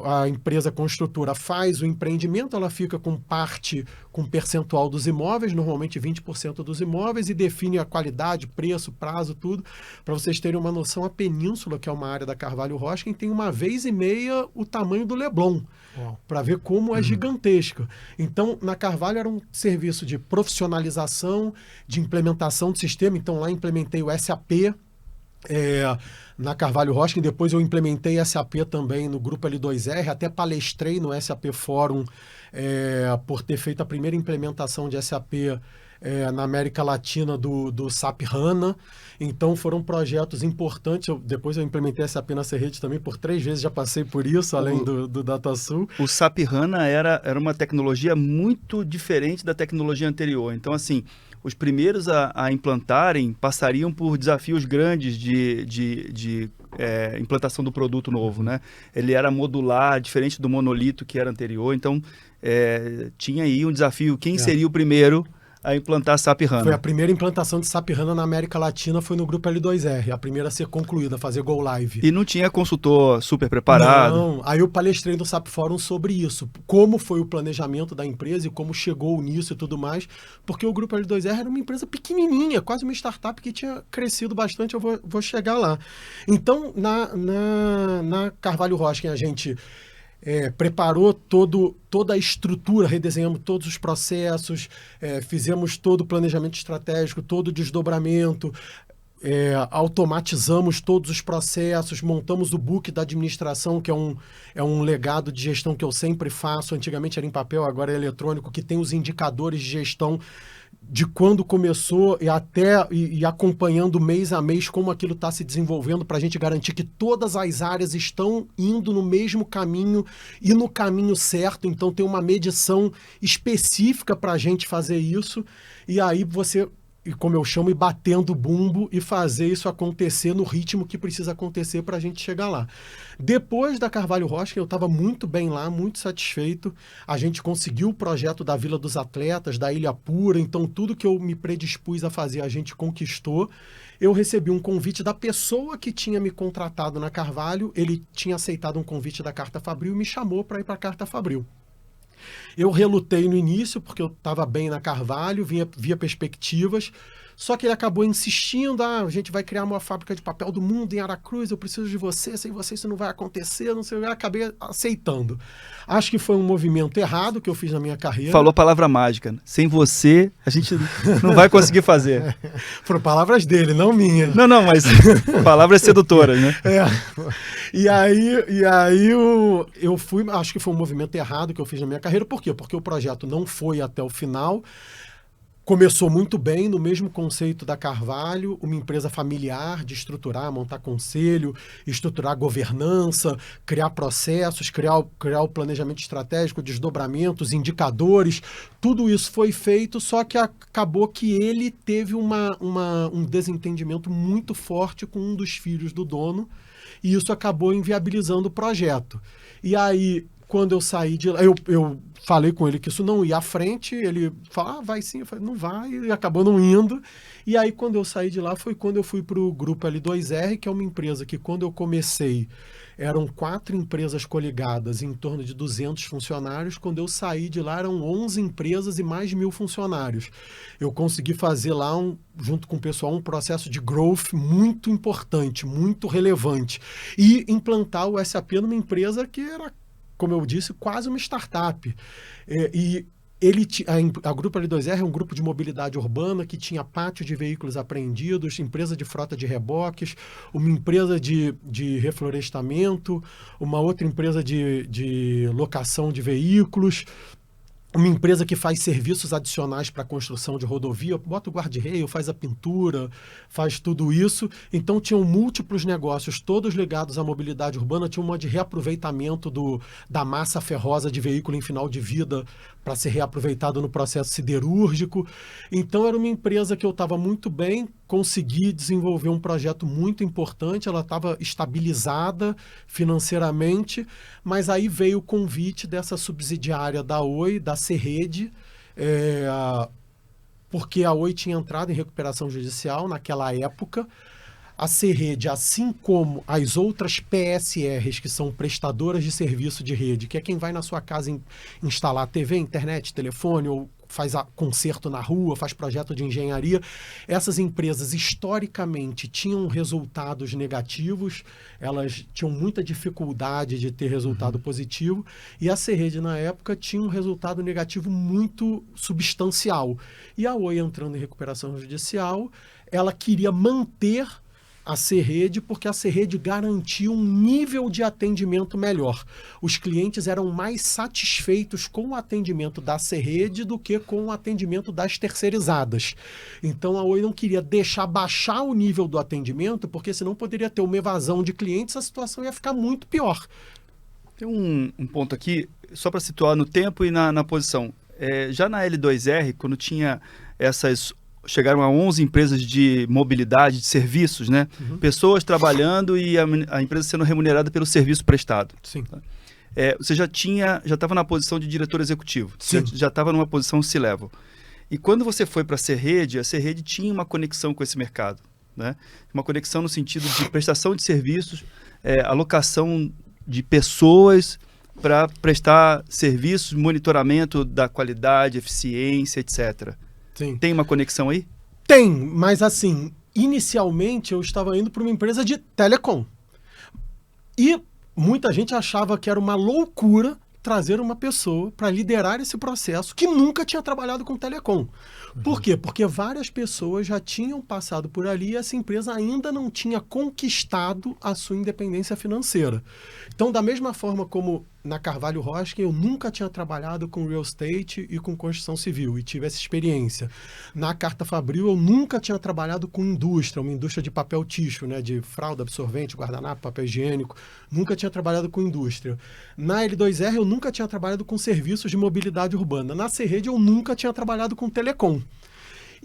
a empresa construtora faz o empreendimento, ela fica com percentual dos imóveis, normalmente 20% dos imóveis, e define a qualidade, preço, prazo, tudo. Para vocês terem uma noção, a Península, que é uma área da Carvalho Hosking, tem 1,5 vezes o tamanho do Leblon, para ver como é gigantesca. Então, na Carvalho era um serviço de profissionalização, de implementação de sistema. Então, lá implementei o SAP, na Carvalho Hosking. Depois eu implementei SAP também no Grupo L2R, até palestrei no SAP Fórum por ter feito a primeira implementação de SAP na América Latina do SAP HANA. Então foram projetos importantes. Depois eu implementei SAP na Serrete também por 3 vezes, já passei por isso, além do DataSul.
O SAP HANA era uma tecnologia muito diferente da tecnologia anterior. Então, assim, os primeiros a implantarem passariam por desafios grandes de implantação do produto novo, né? Ele era modular, diferente do monolito que era anterior. Então, tinha aí um desafio. Quem seria o primeiro a implantar SAP HANA?
Foi a primeira implantação de SAP HANA na América Latina, foi no Grupo L2R, a primeira a ser concluída, a fazer Go Live.
E não tinha consultor super preparado?
Não, aí eu palestrei no SAP Forum sobre isso, como foi o planejamento da empresa e como chegou nisso e tudo mais, porque o Grupo L2R era uma empresa pequenininha, quase uma startup que tinha crescido bastante, eu vou chegar lá. Então, na Carvalho Hosking, a gente preparou toda a estrutura, redesenhamos todos os processos, fizemos todo o planejamento estratégico, todo o desdobramento, automatizamos todos os processos, montamos o book da administração, que é um legado de gestão que eu sempre faço. Antigamente era em papel, agora é eletrônico, que tem os indicadores de gestão de quando começou e acompanhando mês a mês como aquilo está se desenvolvendo, para a gente garantir que todas as áreas estão indo no mesmo caminho e no caminho certo. Então tem uma medição específica para a gente fazer isso, e aí você, como eu chamo, ir batendo bumbo e fazer isso acontecer no ritmo que precisa acontecer para a gente chegar lá. Depois da Carvalho Hosking, eu estava muito bem lá, muito satisfeito. A gente conseguiu o projeto da Vila dos Atletas, da Ilha Pura, então tudo que eu me predispus a fazer, a gente conquistou. Eu recebi um convite da pessoa que tinha me contratado na Carvalho, ele tinha aceitado um convite da Carta Fabril e me chamou para ir para a Carta Fabril. Eu relutei no início, porque eu estava bem na Carvalho, via perspectivas, só que ele acabou insistindo, a gente vai criar a maior fábrica de papel do mundo em Aracruz, eu preciso de você, sem você isso não vai acontecer, não sei, eu acabei aceitando. Acho que foi um movimento errado que eu fiz na minha carreira.
Falou a palavra mágica, sem você a gente não vai conseguir fazer.
Foram palavras dele, não minhas.
Não, mas palavras sedutoras, né?
E aí eu fui, acho que foi um movimento errado que eu fiz na minha carreira. Por quê? Porque o projeto não foi até o final. Começou muito bem, no mesmo conceito da Carvalho, uma empresa familiar de estruturar, montar conselho, estruturar governança, criar processos, criar o planejamento estratégico, desdobramentos, indicadores. Tudo isso foi feito, só que acabou que ele teve um desentendimento muito forte com um dos filhos do dono, e isso acabou inviabilizando o projeto. E aí, quando eu saí de lá, eu falei com ele que isso não ia à frente, ele falou, vai sim, eu falei, não vai, e acabou não indo. E aí, quando eu saí de lá, foi quando eu fui para o Grupo L2R, que é uma empresa que, quando eu comecei, eram 4 empresas coligadas, em torno de 200 funcionários. Quando eu saí de lá, eram 11 empresas e mais de 1.000 funcionários. Eu consegui fazer lá, junto com o pessoal, um processo de growth muito importante, muito relevante, e implantar o SAP numa empresa que era, como eu disse, quase uma startup. A Grupo L2R é um grupo de mobilidade urbana que tinha pátio de veículos apreendidos, empresa de frota de reboques, uma empresa de reflorestamento, uma outra empresa de locação de veículos. uma empresa que faz serviços adicionais para a construção de rodovia, bota o guarda-reio, faz a pintura, faz tudo isso. Então, tinham múltiplos negócios, todos ligados à mobilidade urbana. Tinha uma de reaproveitamento da massa ferrosa de veículo em final de vida para ser reaproveitado no processo siderúrgico. Então, era uma empresa que eu estava muito bem, consegui desenvolver um projeto muito importante, ela estava estabilizada financeiramente, mas aí veio o convite dessa subsidiária da Oi, da Serrede, porque a Oi tinha entrado em recuperação judicial naquela época. A Serrede, assim como as outras PSRs, que são prestadoras de serviço de rede, que é quem vai na sua casa instalar TV, internet, telefone, ou faz conserto na rua, faz projeto de engenharia, essas empresas historicamente tinham resultados negativos, elas tinham muita dificuldade de ter resultado positivo, e a Serrede, na época, tinha um resultado negativo muito substancial. E a Oi, entrando em recuperação judicial, ela queria manter a Serrede, porque a Serrede garantia um nível de atendimento melhor. Os clientes eram mais satisfeitos com o atendimento da Serrede do que com o atendimento das terceirizadas. Então, a Oi não queria deixar baixar o nível do atendimento, porque senão poderia ter uma evasão de clientes, a situação ia ficar muito pior.
Tem um ponto aqui, só para situar no tempo e na posição. Já na L2R, quando tinha chegaram a 11 empresas de mobilidade, de serviços, né? Uhum. Pessoas trabalhando e a empresa sendo remunerada pelo serviço prestado.
Sim.
Você já estava na posição de diretor executivo.
Sim.
Já estava numa posição C-level. E quando você foi para a Serrede tinha uma conexão com esse mercado, né? Uma conexão no sentido de prestação de serviços, alocação de pessoas para prestar serviços, monitoramento da qualidade, eficiência, etc.
Sim.
Tem uma conexão aí?
Tem, mas assim, inicialmente eu estava indo para uma empresa de telecom. E muita gente achava que era uma loucura trazer uma pessoa para liderar esse processo que nunca tinha trabalhado com telecom. Por quê? Porque várias pessoas já tinham passado por ali e essa empresa ainda não tinha conquistado a sua independência financeira. Então, da mesma forma como na Carvalho Rocha, eu nunca tinha trabalhado com real estate e com construção civil, e tive essa experiência. Na Carta Fabril, eu nunca tinha trabalhado com indústria, uma indústria de papel tixo, né, de fralda, absorvente, guardanapo, papel higiênico. Nunca tinha trabalhado com indústria. Na L2R, eu nunca tinha trabalhado com serviços de mobilidade urbana. Na Serrede, eu nunca tinha trabalhado com telecom.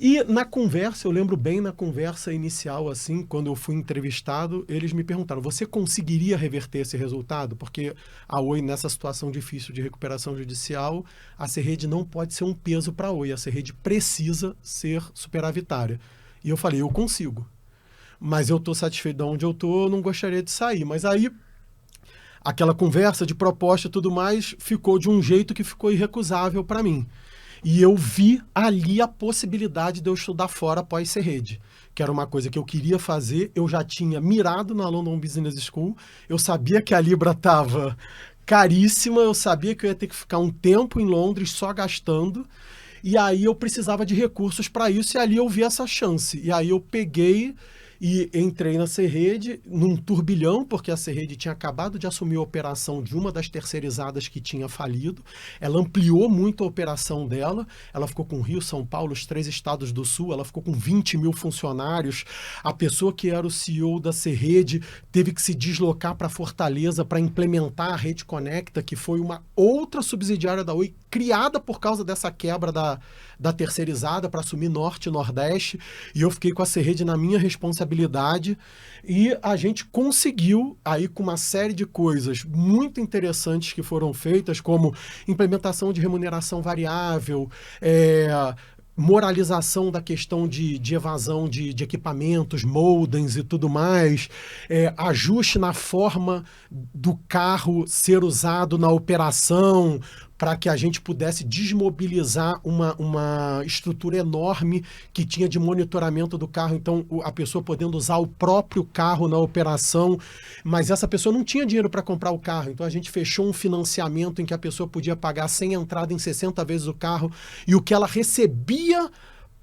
E na conversa, eu lembro bem na conversa inicial, assim, quando eu fui entrevistado, eles me perguntaram, você conseguiria reverter esse resultado? Porque a Oi, nessa situação difícil de recuperação judicial, a Serrede não pode ser um peso para a Oi, a Serrede precisa ser superavitária. E eu falei, eu consigo. Mas eu estou satisfeito de onde eu estou, não gostaria de sair. Mas aí, aquela conversa de proposta e tudo mais, ficou de um jeito que ficou irrecusável para mim. E eu vi ali a possibilidade de eu estudar fora após Serrede, que era uma coisa que eu queria fazer. Eu já tinha mirado na London Business School, eu sabia que a Libra estava caríssima, eu sabia que eu ia ter que ficar um tempo em Londres só gastando, e aí eu precisava de recursos para isso, e ali eu vi essa chance. E aí eu peguei e entrei na Serrede num turbilhão, porque a Serrede tinha acabado de assumir a operação de uma das terceirizadas que tinha falido. Ela ampliou muito a operação dela. Ela ficou com Rio, São Paulo, os 3 estados do Sul. Ela ficou com 20 mil funcionários. A pessoa que era o CEO da Serrede teve que se deslocar para Fortaleza para implementar a Rede Conecta, que foi uma outra subsidiária da Oi, criada por causa dessa quebra da terceirizada para assumir Norte e Nordeste. E eu fiquei com a Serrede na minha responsabilidade. E a gente conseguiu, aí com uma série de coisas muito interessantes que foram feitas, como implementação de remuneração variável, moralização da questão de evasão de equipamentos, modems e tudo mais, ajuste na forma do carro ser usado na operação, para que a gente pudesse desmobilizar uma estrutura enorme que tinha de monitoramento do carro, então a pessoa podendo usar o próprio carro na operação, mas essa pessoa não tinha dinheiro para comprar o carro, então a gente fechou um financiamento em que a pessoa podia pagar sem entrada em 60 vezes o carro, e o que ela recebia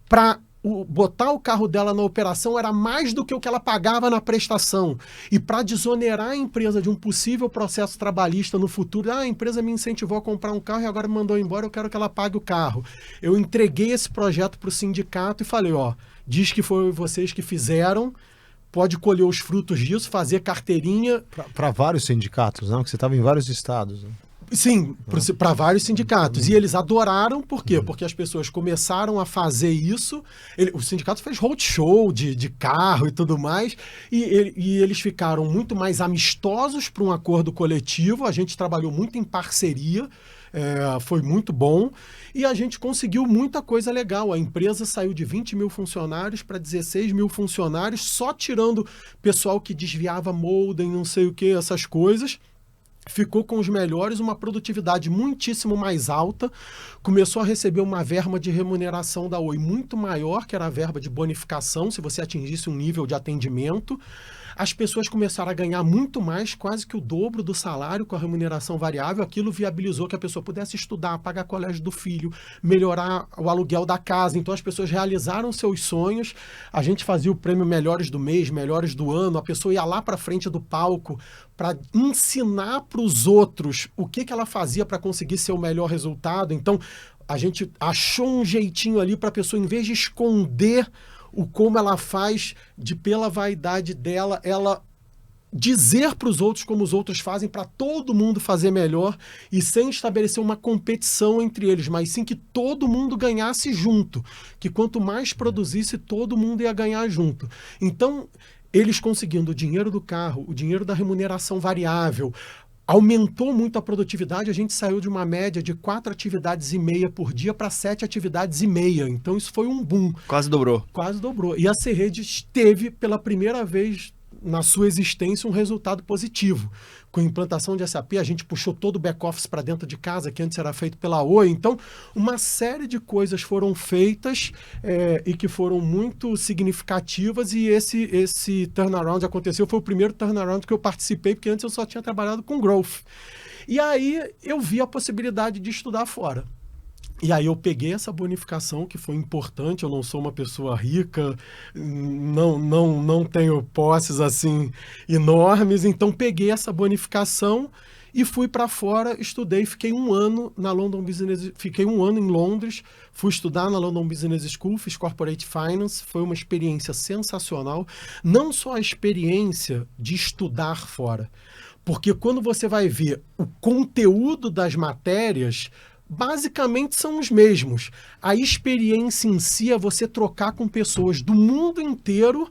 para botar o carro dela na operação era mais do que o que ela pagava na prestação. E para desonerar a empresa de um possível processo trabalhista no futuro, a empresa me incentivou a comprar um carro e agora me mandou embora, eu quero que ela pague o carro. Eu entreguei esse projeto para o sindicato e falei, diz que foi vocês que fizeram, pode colher os frutos disso, fazer carteirinha.
Para vários sindicatos, não? Que você estava em vários estados. Né?
Sim, para vários sindicatos. E eles adoraram, por quê? Porque as pessoas começaram a fazer isso. O sindicato fez roadshow de carro e tudo mais, e eles ficaram muito mais amistosos para um acordo coletivo. A gente trabalhou muito em parceria, foi muito bom, e a gente conseguiu muita coisa legal. A empresa saiu de 20 mil funcionários para 16 mil funcionários, só tirando pessoal que desviava modem, não sei o que, essas coisas. Ficou com os melhores, uma produtividade muitíssimo mais alta, começou a receber uma verba de remuneração da Oi muito maior, que era a verba de bonificação, se você atingisse um nível de atendimento. As pessoas começaram a ganhar muito mais, quase que o dobro do salário com a remuneração variável. Aquilo viabilizou que a pessoa pudesse estudar, pagar colégio do filho, melhorar o aluguel da casa. Então as pessoas realizaram seus sonhos. A gente fazia o prêmio Melhores do Mês, Melhores do Ano. A pessoa ia lá para frente do palco para ensinar para os outros o que ela fazia para conseguir ser o melhor resultado. Então a gente achou um jeitinho ali para a pessoa, em vez de esconder o como ela faz, pela vaidade dela, ela dizer para os outros como os outros fazem, para todo mundo fazer melhor, e sem estabelecer uma competição entre eles, mas sim que todo mundo ganhasse junto, que quanto mais produzisse, todo mundo ia ganhar junto. Então, eles conseguindo o dinheiro do carro, o dinheiro da remuneração variável, aumentou muito a produtividade. A gente saiu de uma média de 4 atividades e meia por dia para 7 atividades e meia. Então isso foi um boom.
Quase dobrou.
Quase dobrou. E a Serede teve, pela primeira vez na sua existência, um resultado positivo. Com a implantação de SAP, a gente puxou todo o back-office para dentro de casa, que antes era feito pela Oi. Então, uma série de coisas foram feitas e que foram muito significativas, e esse turnaround aconteceu. Foi o primeiro turnaround que eu participei, porque antes eu só tinha trabalhado com growth. E aí eu vi a possibilidade de estudar fora. E aí eu peguei essa bonificação, que foi importante. Eu não sou uma pessoa rica, não tenho posses assim enormes, então peguei essa bonificação e fui para fora, estudei, fiquei um ano na London Business, fiquei um ano em Londres, fui estudar na London Business School, fiz Corporate Finance, foi uma experiência sensacional, não só a experiência de estudar fora, porque quando você vai ver o conteúdo das matérias, basicamente são os mesmos. A experiência em si é você trocar com pessoas do mundo inteiro,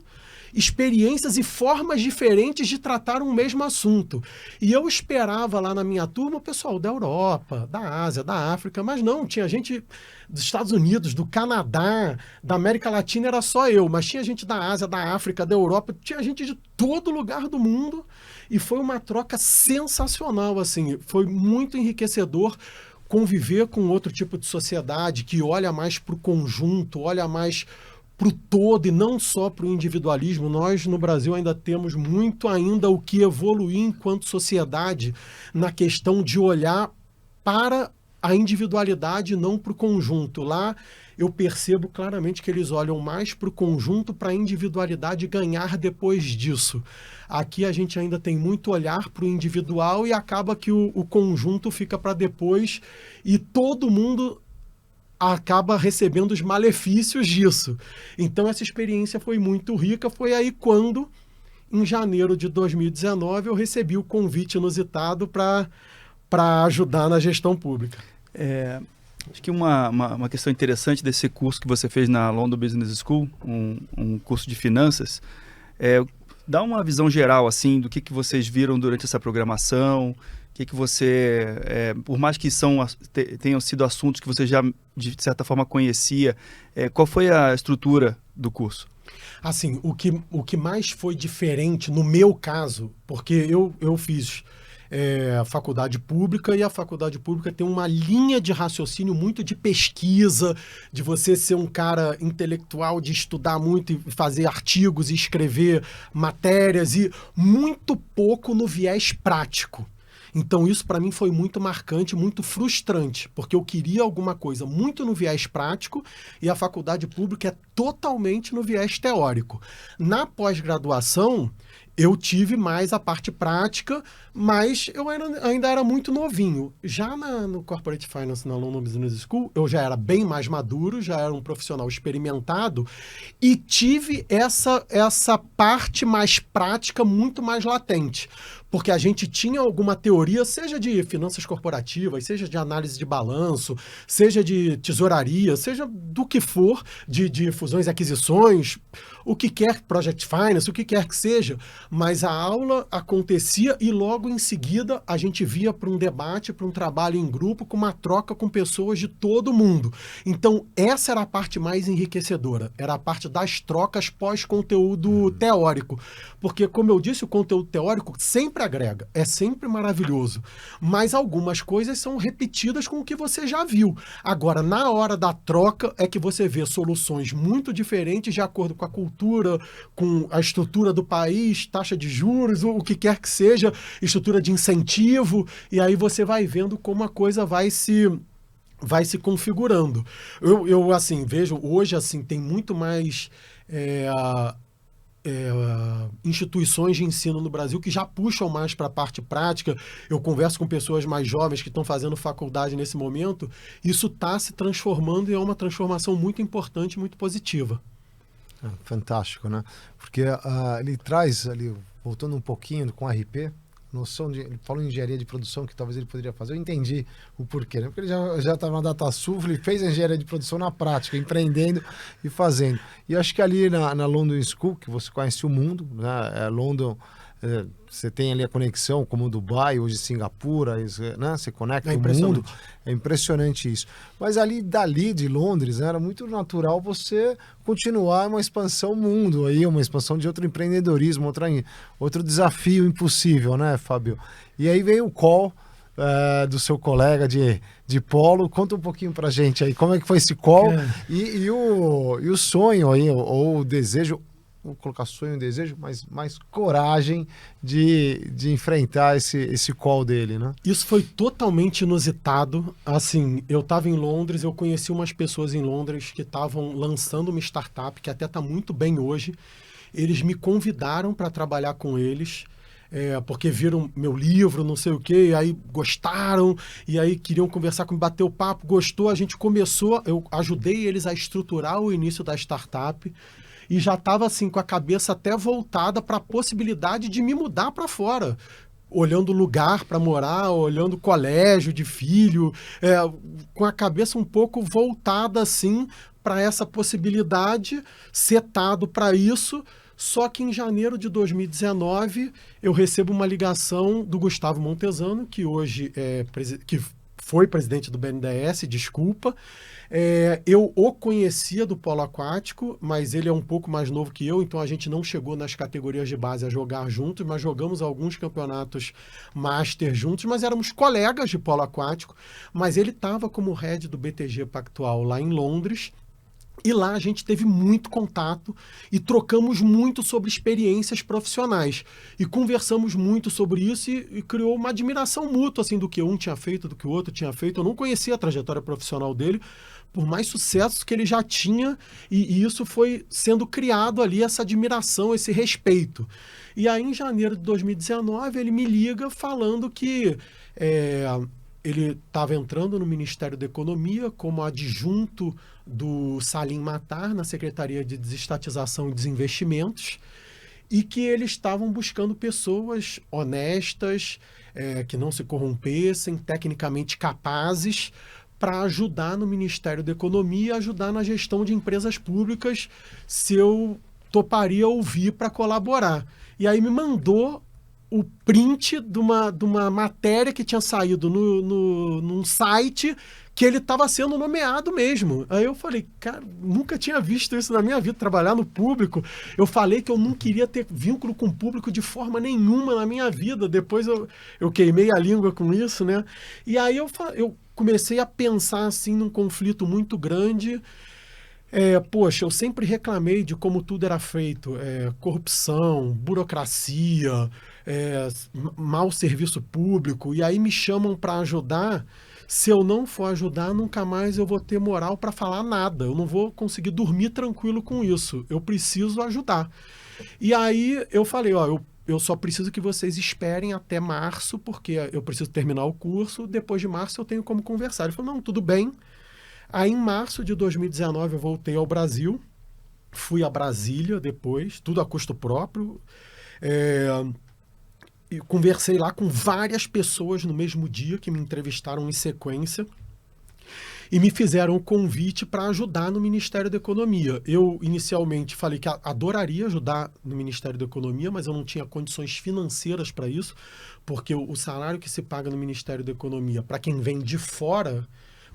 experiências e formas diferentes de tratar um mesmo assunto. E eu esperava lá na minha turma o pessoal da Europa, da Ásia, da África, mas não, tinha gente dos Estados Unidos, do Canadá, da América Latina, era só eu, mas tinha gente da Ásia, da África, da Europa, tinha gente de todo lugar do mundo, e foi uma troca sensacional, assim, foi muito enriquecedor conviver com outro tipo de sociedade que olha mais para o conjunto, olha mais para o todo e não só para o individualismo. Nós, no Brasil, ainda temos muito ainda o que evoluir enquanto sociedade na questão de olhar para a individualidade e não para o conjunto. Lá eu percebo claramente que eles olham mais para o conjunto, para a individualidade ganhar depois disso. Aqui a gente ainda tem muito olhar para o individual e acaba que o conjunto fica para depois e todo mundo acaba recebendo os malefícios disso. Então essa experiência foi muito rica. Foi aí quando, em janeiro de 2019, eu recebi o convite inusitado para ajudar na gestão pública.
Acho que uma questão interessante desse curso que você fez na London Business School, um curso de finanças, dá uma visão geral assim do que vocês viram durante essa programação, que você, por mais que tenham sido assuntos que você já de certa forma conhecia, qual foi a estrutura do curso?
Assim, o que mais foi diferente no meu caso, porque eu fiz a faculdade pública, e a faculdade pública tem uma linha de raciocínio muito de pesquisa, de você ser um cara intelectual, de estudar muito e fazer artigos e escrever matérias, e muito pouco no viés prático. Então isso para mim foi muito marcante, muito frustrante, porque eu queria alguma coisa muito no viés prático, e a faculdade pública é totalmente no viés teórico. Na pós-graduação, eu tive mais a parte prática, mas eu ainda era muito novinho. Já no Corporate Finance, na London Business School, eu já era bem mais maduro, já era um profissional experimentado e tive essa parte mais prática muito mais latente. Porque a gente tinha alguma teoria, seja de finanças corporativas, seja de análise de balanço, seja de tesouraria, seja do que for, de fusões e aquisições, o que quer, Project Finance, o que quer que seja, mas a aula acontecia e logo em seguida a gente via para um debate, para um trabalho em grupo, com uma troca com pessoas de todo mundo. Então, essa era a parte mais enriquecedora, era a parte das trocas pós-conteúdo teórico. Porque, como eu disse, o conteúdo teórico sempre agrega, é sempre maravilhoso, mas algumas coisas são repetidas com o que você já viu. Agora, na hora da troca, é que você vê soluções muito diferentes de acordo com a cultura, com a estrutura do país, taxa de juros, o que quer que seja, estrutura de incentivo, e aí você vai vendo como a coisa vai se configurando. Eu assim, vejo, hoje, assim, tem muito mais instituições de ensino no Brasil que já puxam mais para a parte prática. Eu converso com pessoas mais jovens que estão fazendo faculdade nesse momento. Isso está se transformando e é uma transformação muito importante, muito positiva.
Fantástico, né? Porque ele traz ali, voltando um pouquinho com o RP, noção de, ele falou em engenharia de produção que talvez ele poderia fazer, eu entendi o porquê, né? Porque ele já estava na DataSul, ele fez a engenharia de produção na prática, empreendendo e fazendo. E acho que ali na London School, que você conhece o mundo, né? London, você tem ali a conexão, como Dubai, hoje Singapura, né? Você conecta o mundo. É impressionante isso. Mas dali de Londres, né, era muito natural você continuar uma expansão mundo, aí, uma expansão de outro empreendedorismo, outro desafio impossível, né, Fábio? E aí veio o call do seu colega de polo. Conta um pouquinho pra gente aí, como é que foi esse call e o sonho aí, ou o desejo, vou colocar sonho e desejo, mas mais coragem de enfrentar esse call dele, né?
Isso foi totalmente inusitado. Assim, eu estava em Londres, eu conheci umas pessoas em Londres que estavam lançando uma startup, que até está muito bem hoje. Eles me convidaram para trabalhar com eles, porque viram meu livro, não sei o quê, e aí gostaram, e aí queriam conversar comigo, bater o papo, gostou, a gente começou, eu ajudei eles a estruturar o início da startup, e já estava assim com a cabeça até voltada para a possibilidade de me mudar para fora, olhando lugar para morar, olhando colégio de filho, com a cabeça um pouco voltada assim para essa possibilidade, setado para isso. Só que em janeiro de 2019 eu recebo uma ligação do Gustavo Montesano, que hoje que foi presidente do BNDES, desculpa. Eu o conhecia do polo aquático, mas ele é um pouco mais novo que eu, então a gente não chegou nas categorias de base a jogar juntos, mas jogamos alguns campeonatos master juntos, mas éramos colegas de polo aquático. Mas ele estava como head do BTG Pactual lá em Londres, e lá a gente teve muito contato e trocamos muito sobre experiências profissionais. E conversamos muito sobre isso e criou uma admiração mútua, assim, do que um tinha feito, do que o outro tinha feito. Eu não conhecia a trajetória profissional dele, por mais sucessos que ele já tinha, e isso foi sendo criado ali, essa admiração, esse respeito. E aí, em janeiro de 2019, ele me liga falando que ele estava entrando no Ministério da Economia como adjunto do Salim Matar, na Secretaria de Desestatização e Desinvestimentos, e que eles estavam buscando pessoas honestas, que não se corrompessem, tecnicamente capazes, para ajudar no Ministério da Economia, ajudar na gestão de empresas públicas, se eu toparia ouvir para colaborar. E aí me mandou o print de uma matéria que tinha saído num site que ele estava sendo nomeado mesmo. Aí eu falei, cara, nunca tinha visto isso na minha vida, trabalhar no público. Eu falei que eu não queria ter vínculo com o público de forma nenhuma na minha vida. Depois eu queimei a língua com isso, né? E aí eu comecei a pensar assim num conflito muito grande. Poxa, eu sempre reclamei de como tudo era feito, corrupção, burocracia, mau serviço público, e aí me chamam para ajudar. Se eu não for ajudar, nunca mais eu vou ter moral para falar nada. Eu não vou conseguir dormir tranquilo com isso. Eu preciso ajudar. E aí eu falei, eu só preciso que vocês esperem até março, porque eu preciso terminar o curso. Depois de março eu tenho como conversar. Ele falou, não, tudo bem. Aí em março de 2019 eu voltei ao Brasil. Fui a Brasília depois, tudo a custo próprio. E conversei lá com várias pessoas no mesmo dia que me entrevistaram em sequência e me fizeram o convite para ajudar no Ministério da Economia. Eu inicialmente falei que adoraria ajudar no Ministério da Economia, mas eu não tinha condições financeiras para isso, porque o salário que se paga no Ministério da Economia, para quem vem de fora,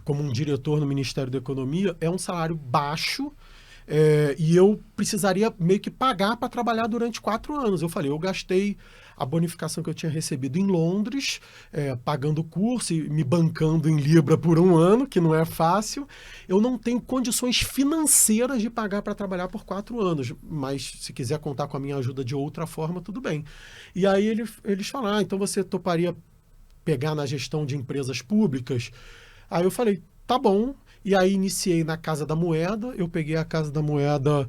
como um diretor no Ministério da Economia, é um salário baixo. E eu precisaria meio que pagar para trabalhar durante 4 anos. Eu falei, eu gastei a bonificação que eu tinha recebido em Londres, pagando o curso e me bancando em Libra por 1 ano, que não é fácil. Eu não tenho condições financeiras de pagar para trabalhar por 4 anos, mas se quiser contar com a minha ajuda de outra forma, tudo bem. E aí eles falaram, então você toparia pegar na gestão de empresas públicas? Aí eu falei, tá bom. E aí iniciei na Casa da Moeda. Eu peguei a Casa da Moeda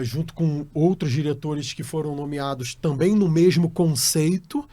junto com outros diretores que foram nomeados também no mesmo conceito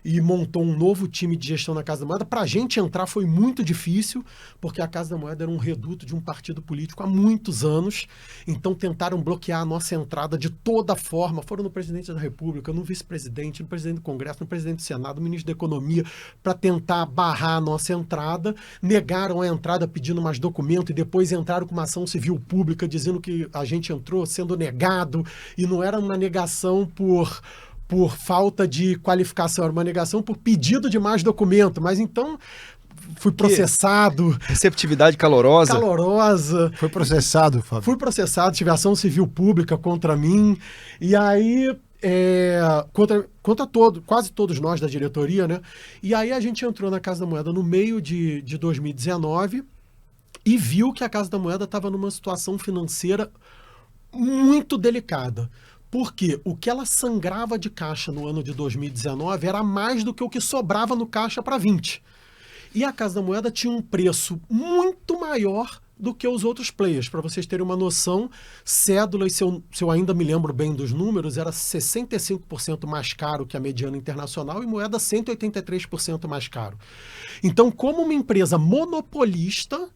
e montou um novo time de gestão na Casa da Moeda. Para a gente entrar foi muito difícil, porque a Casa da Moeda era um reduto de um partido político há muitos anos. Então tentaram bloquear a nossa entrada de toda forma. Foram no presidente da República, no vice-presidente, no presidente do Congresso, no presidente do Senado, no ministro da Economia, para tentar barrar a nossa entrada. Negaram a entrada pedindo mais documento e depois entraram com uma ação civil pública dizendo que a gente entrou sendo negado, e não era uma negação por falta de qualificação, era uma negação por pedido de mais documento. Mas então fui processado.
Receptividade calorosa.
Foi processado, Fábio.
Fui processado, tive ação civil pública contra mim. E aí, contra quase todos nós da diretoria, né? E aí a gente entrou na Casa da Moeda no meio de 2019 e viu que a Casa da Moeda estava numa situação financeira muito delicada. Porque o que ela sangrava de caixa no ano de 2019 era mais do que o que sobrava no caixa para 20. E a Casa da Moeda tinha um preço muito maior do que os outros players. Para vocês terem uma noção, Cédula, se eu ainda me lembro bem dos números, era 65% mais caro que a mediana internacional e Moeda 183% mais caro. Então, como uma empresa monopolista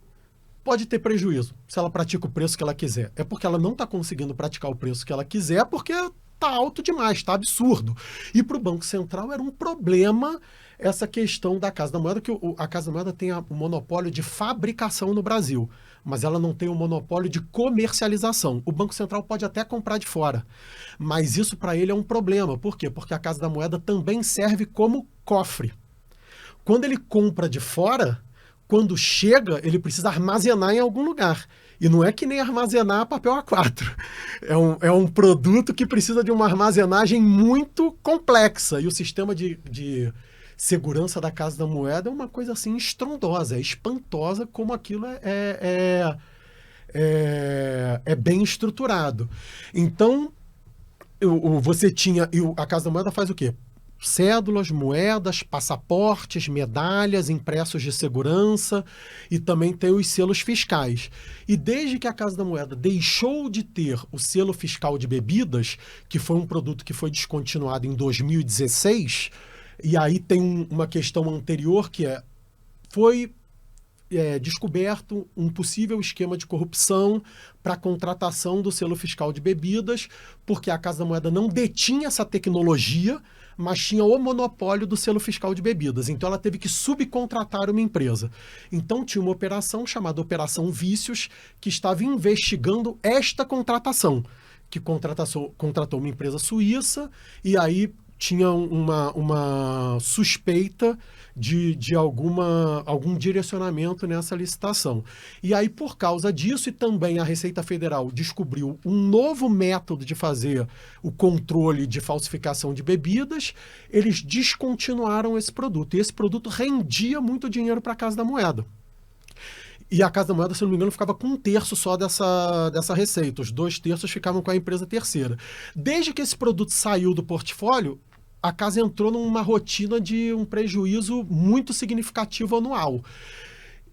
pode ter prejuízo se ela pratica o preço que ela quiser. É porque ela não está conseguindo praticar o preço que ela quiser, porque está alto demais, está absurdo. E para o Banco Central era um problema essa questão da Casa da Moeda, que a Casa da Moeda tem o monopólio de fabricação no Brasil, mas ela não tem o monopólio de comercialização. O Banco Central pode até comprar de fora, mas isso para ele é um problema. Por quê? Porque a Casa da Moeda também serve como cofre. Quando ele compra de fora, quando chega, ele precisa armazenar em algum lugar. E não é que nem armazenar papel A4. É um produto que precisa de uma armazenagem muito complexa. E o sistema de segurança da Casa da Moeda é uma coisa assim estrondosa, é espantosa como aquilo é bem estruturado. Então, você tinha... A Casa da Moeda faz o quê? Cédulas, moedas, passaportes, medalhas, impressos de segurança, e também tem os selos fiscais. E desde que a Casa da Moeda deixou de ter o selo fiscal de bebidas, que foi um produto que foi descontinuado em 2016, e aí tem uma questão anterior que foi descoberto um possível esquema de corrupção para a contratação do selo fiscal de bebidas, porque a Casa da Moeda não detinha essa tecnologia, mas tinha o monopólio do selo fiscal de bebidas. Então ela teve que subcontratar uma empresa. Então tinha uma operação chamada Operação Vícios, que estava investigando esta contratação, que contratou uma empresa suíça, e aí tinha uma suspeita de algum direcionamento nessa licitação. E aí, por causa disso, e também a Receita Federal descobriu um novo método de fazer o controle de falsificação de bebidas, eles descontinuaram esse produto. E esse produto rendia muito dinheiro para a Casa da Moeda. E a Casa da Moeda, se não me engano, ficava com 1/3 só dessa receita. Os 2/3 ficavam com a empresa terceira. Desde que esse produto saiu do portfólio, a casa entrou numa rotina de um prejuízo muito significativo anual.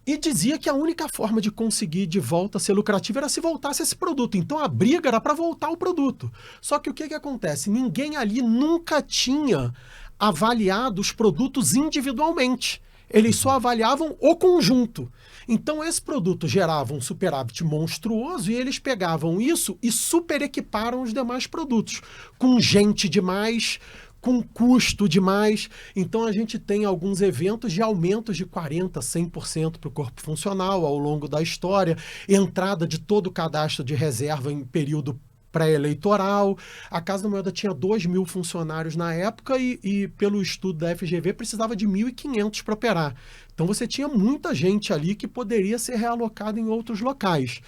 E dizia que a única forma de conseguir de volta ser lucrativo era se voltasse esse produto. Então a briga era para voltar o produto. Só que o que acontece? Ninguém ali nunca tinha avaliado os produtos individualmente. Eles só avaliavam o conjunto. Então esse produto gerava um superávit monstruoso e eles pegavam isso e superequiparam os demais produtos. Com gente demais, com custo demais. Então a gente tem alguns eventos de aumentos de 40%, 100% para o corpo funcional ao longo da história, entrada de todo o cadastro de reserva em período pré-eleitoral. A Casa da Moeda tinha 2.000 funcionários na época e pelo estudo da FGV, precisava de 1.500 para operar. Então você tinha muita gente ali que poderia ser realocada em outros locais.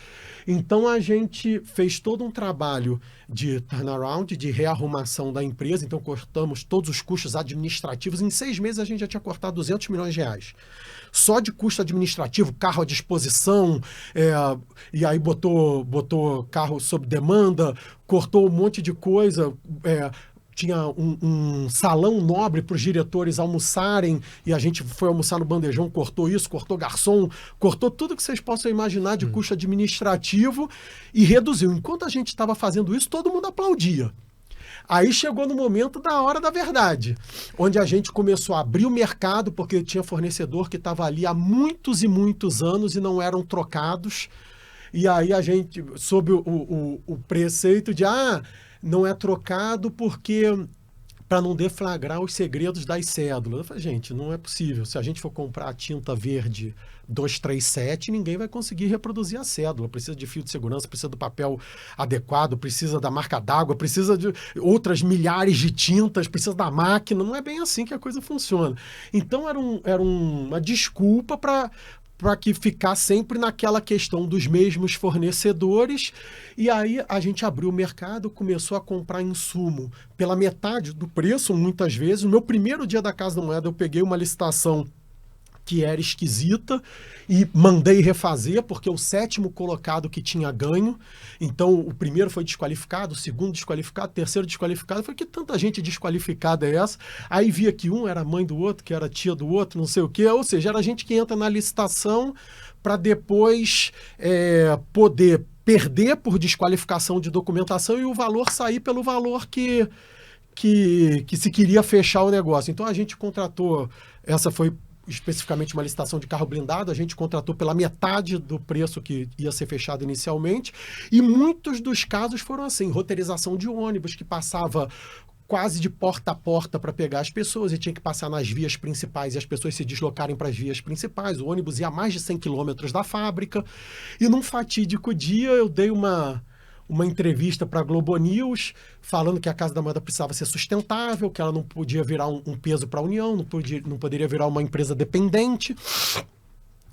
Então a gente fez todo um trabalho de turnaround, de rearrumação da empresa. Então cortamos todos os custos administrativos. Em 6 meses a gente já tinha cortado 200 milhões de reais. Só de custo administrativo, carro à disposição, e aí botou carro sob demanda, cortou um monte de coisa, tinha um salão nobre para os diretores almoçarem, e a gente foi almoçar no bandejão, cortou isso, cortou garçom, cortou tudo que vocês possam imaginar de custo administrativo e reduziu. Enquanto a gente estava fazendo isso, todo mundo aplaudia. Aí chegou no momento da hora da verdade, onde a gente começou a abrir o mercado, porque tinha fornecedor que estava ali há muitos e muitos anos e não eram trocados. E aí a gente, sob o preceito de, não é trocado porque para não deflagrar os segredos das cédulas. Eu falei, gente, não é possível. Se a gente for comprar a tinta verde 237, ninguém vai conseguir reproduzir a cédula. Precisa de fio de segurança, precisa do papel adequado, precisa da marca d'água, precisa de outras milhares de tintas, precisa da máquina. Não é bem assim que a coisa funciona. Então era uma desculpa para que ficar sempre naquela questão dos mesmos fornecedores. E aí a gente abriu o mercado, começou a comprar insumo pela metade do preço, muitas vezes. No meu primeiro dia da Casa da Moeda, eu peguei uma licitação que era esquisita e mandei refazer, porque o 7º colocado que tinha ganho. Então, o primeiro foi desqualificado, o segundo desqualificado, o terceiro desqualificado. Eu falei, que tanta gente desqualificada é essa? Aí via que um era mãe do outro, que era tia do outro, não sei o quê. Ou seja, era gente que entra na licitação para depois poder perder por desqualificação de documentação e o valor sair pelo valor que se queria fechar o negócio. Então, a gente contratou, essa foi especificamente uma licitação de carro blindado, a gente contratou pela metade do preço que ia ser fechado inicialmente, e muitos dos casos foram assim, roteirização de ônibus que passava quase de porta a porta para pegar as pessoas e tinha que passar nas vias principais e as pessoas se deslocarem para as vias principais. O ônibus ia a mais de 100 quilômetros da fábrica, e num fatídico dia eu dei uma entrevista para a Globo News, falando que a Casa da Moeda precisava ser sustentável, que ela não podia virar um peso para a União, não poderia virar uma empresa dependente.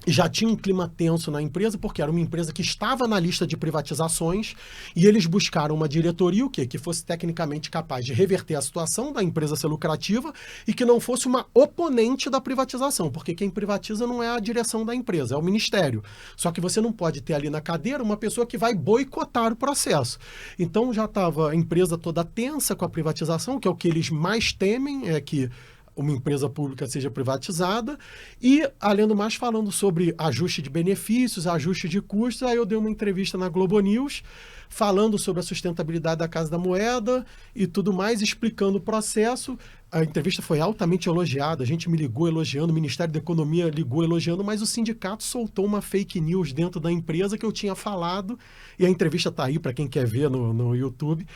E já tinha um clima tenso na empresa, porque era uma empresa que estava na lista de privatizações, e eles buscaram uma diretoria que fosse tecnicamente capaz de reverter a situação da empresa ser lucrativa e que não fosse uma oponente da privatização, porque quem privatiza não é a direção da empresa, é o ministério. Só que você não pode ter ali na cadeira uma pessoa que vai boicotar o processo. Então já estava a empresa toda tensa com a privatização, que é o que eles mais temem, é que uma empresa pública seja privatizada, e, além do mais, falando sobre ajuste de benefícios, ajuste de custos. Aí eu dei uma entrevista na Globo News, falando sobre a sustentabilidade da Casa da Moeda e tudo mais, explicando o processo. A entrevista foi altamente elogiada, a gente me ligou elogiando, o Ministério da Economia ligou elogiando, mas o sindicato soltou uma fake news dentro da empresa que eu tinha falado, e a entrevista está aí para quem quer ver no YouTube,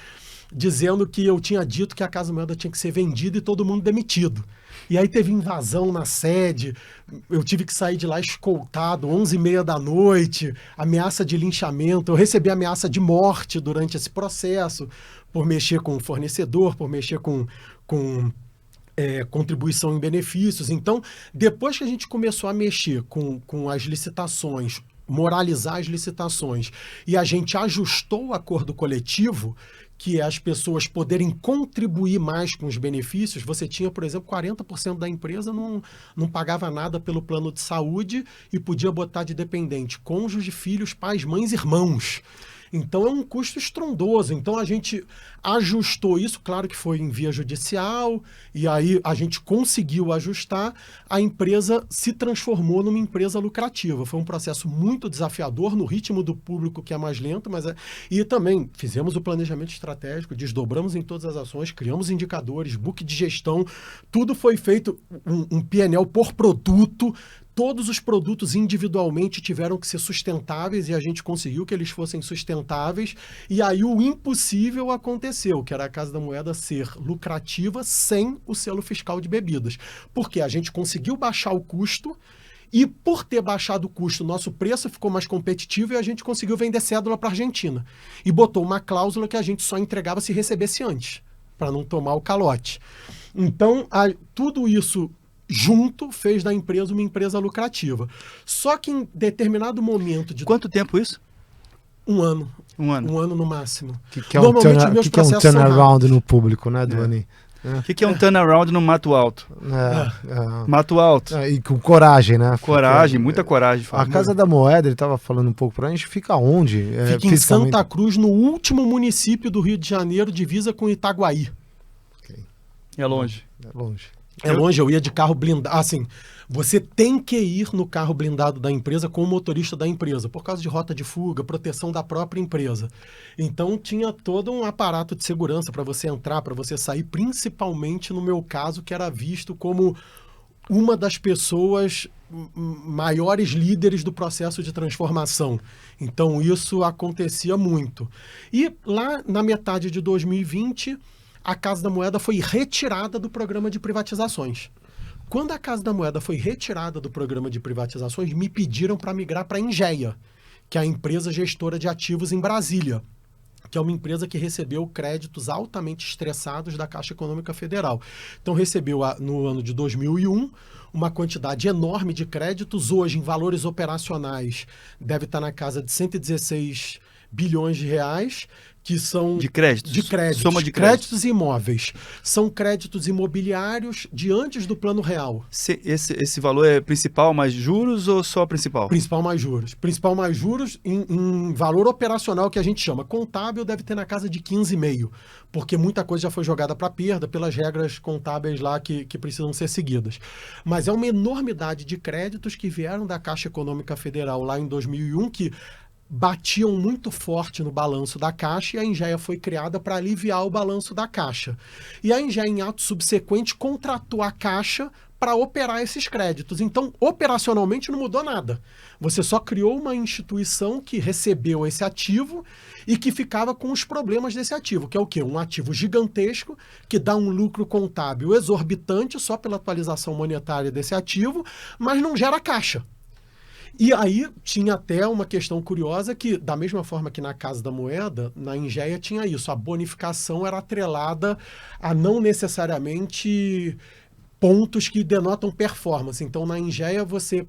dizendo que eu tinha dito que a Casa da Moeda tinha que ser vendida e todo mundo demitido. E aí teve invasão na sede, eu tive que sair de lá escoltado, 11h30 da noite, ameaça de linchamento, eu recebi ameaça de morte durante esse processo, por mexer com o fornecedor, por mexer com contribuição em benefícios. Então, depois que a gente começou a mexer com as licitações, moralizar as licitações, e a gente ajustou o acordo coletivo, que é as pessoas poderem contribuir mais com os benefícios. Você tinha, por exemplo, 40% da empresa não pagava nada pelo plano de saúde e podia botar de dependente cônjuge, filhos, pais, mães, irmãos. Então é um custo estrondoso. Então a gente ajustou isso, claro que foi em via judicial, e aí a gente conseguiu ajustar, a empresa se transformou numa empresa lucrativa. Foi um processo muito desafiador no ritmo do público, que é mais lento, e também fizemos o planejamento estratégico, desdobramos em todas as ações, criamos indicadores, book de gestão, tudo foi feito, um PNL por produto. Todos os produtos individualmente tiveram que ser sustentáveis e a gente conseguiu que eles fossem sustentáveis. E aí o impossível aconteceu, que era a Casa da Moeda ser lucrativa sem o selo fiscal de bebidas. Porque a gente conseguiu baixar o custo e, por ter baixado o custo, nosso preço ficou mais competitivo e a gente conseguiu vender cédula para a Argentina. E botou uma cláusula que a gente só entregava se recebesse antes, para não tomar o calote. Então, tudo isso junto fez da empresa uma empresa lucrativa. Só que em determinado momento de...
Quanto tempo isso?
Um ano.
Um ano.
Um ano no máximo.
Que é um turnaround no público, né, Duane?
O que é um turnaround no Mato Alto? Mato Alto.
E com coragem, né?
Coragem, muita coragem.
A Casa da Moeda, ele estava falando um pouco para a gente, fica onde?
Fica em Santa Cruz, no último município do Rio de Janeiro, divisa com Itaguaí.
Okay.
É longe.
É longe.
É longe, eu ia de carro blindado. Assim, você tem que ir no carro blindado da empresa com o motorista da empresa, por causa de rota de fuga, proteção da própria empresa. Então tinha todo um aparato de segurança para você entrar, para você sair, principalmente no meu caso, que era visto como uma das pessoas maiores líderes do processo de transformação. Então isso acontecia muito. E lá na metade de 2020... a Casa da Moeda foi retirada do programa de privatizações. Quando a Casa da Moeda foi retirada do programa de privatizações, me pediram para migrar para a Engea, que é a empresa gestora de ativos em Brasília, que é uma empresa que recebeu créditos altamente estressados da Caixa Econômica Federal. Então recebeu, no ano de 2001, uma quantidade enorme de créditos. Hoje, em valores operacionais, deve estar na casa de 116 bilhões de reais, que são...
De créditos?
De créditos.
Soma de
créditos imóveis. São créditos imobiliários de antes do Plano Real.
Esse valor é principal mais juros ou só principal?
Principal mais juros. Principal mais juros em valor operacional, que a gente chama. Contábil deve ter na casa de 15,5, porque muita coisa já foi jogada para perda pelas regras contábeis lá que precisam ser seguidas. Mas é uma enormidade de créditos que vieram da Caixa Econômica Federal lá em 2001, que batiam muito forte no balanço da Caixa, e a Engea foi criada para aliviar o balanço da Caixa. E a Engea, em ato subsequente, contratou a Caixa para operar esses créditos. Então, operacionalmente, não mudou nada. Você só criou uma instituição que recebeu esse ativo e que ficava com os problemas desse ativo, que é o quê? Um ativo gigantesco, que dá um lucro contábil exorbitante só pela atualização monetária desse ativo, mas não gera caixa. E aí tinha até uma questão curiosa que, da mesma forma que na Casa da Moeda, na Engea tinha isso. A bonificação era atrelada a não necessariamente pontos que denotam performance. Então, na Engea, você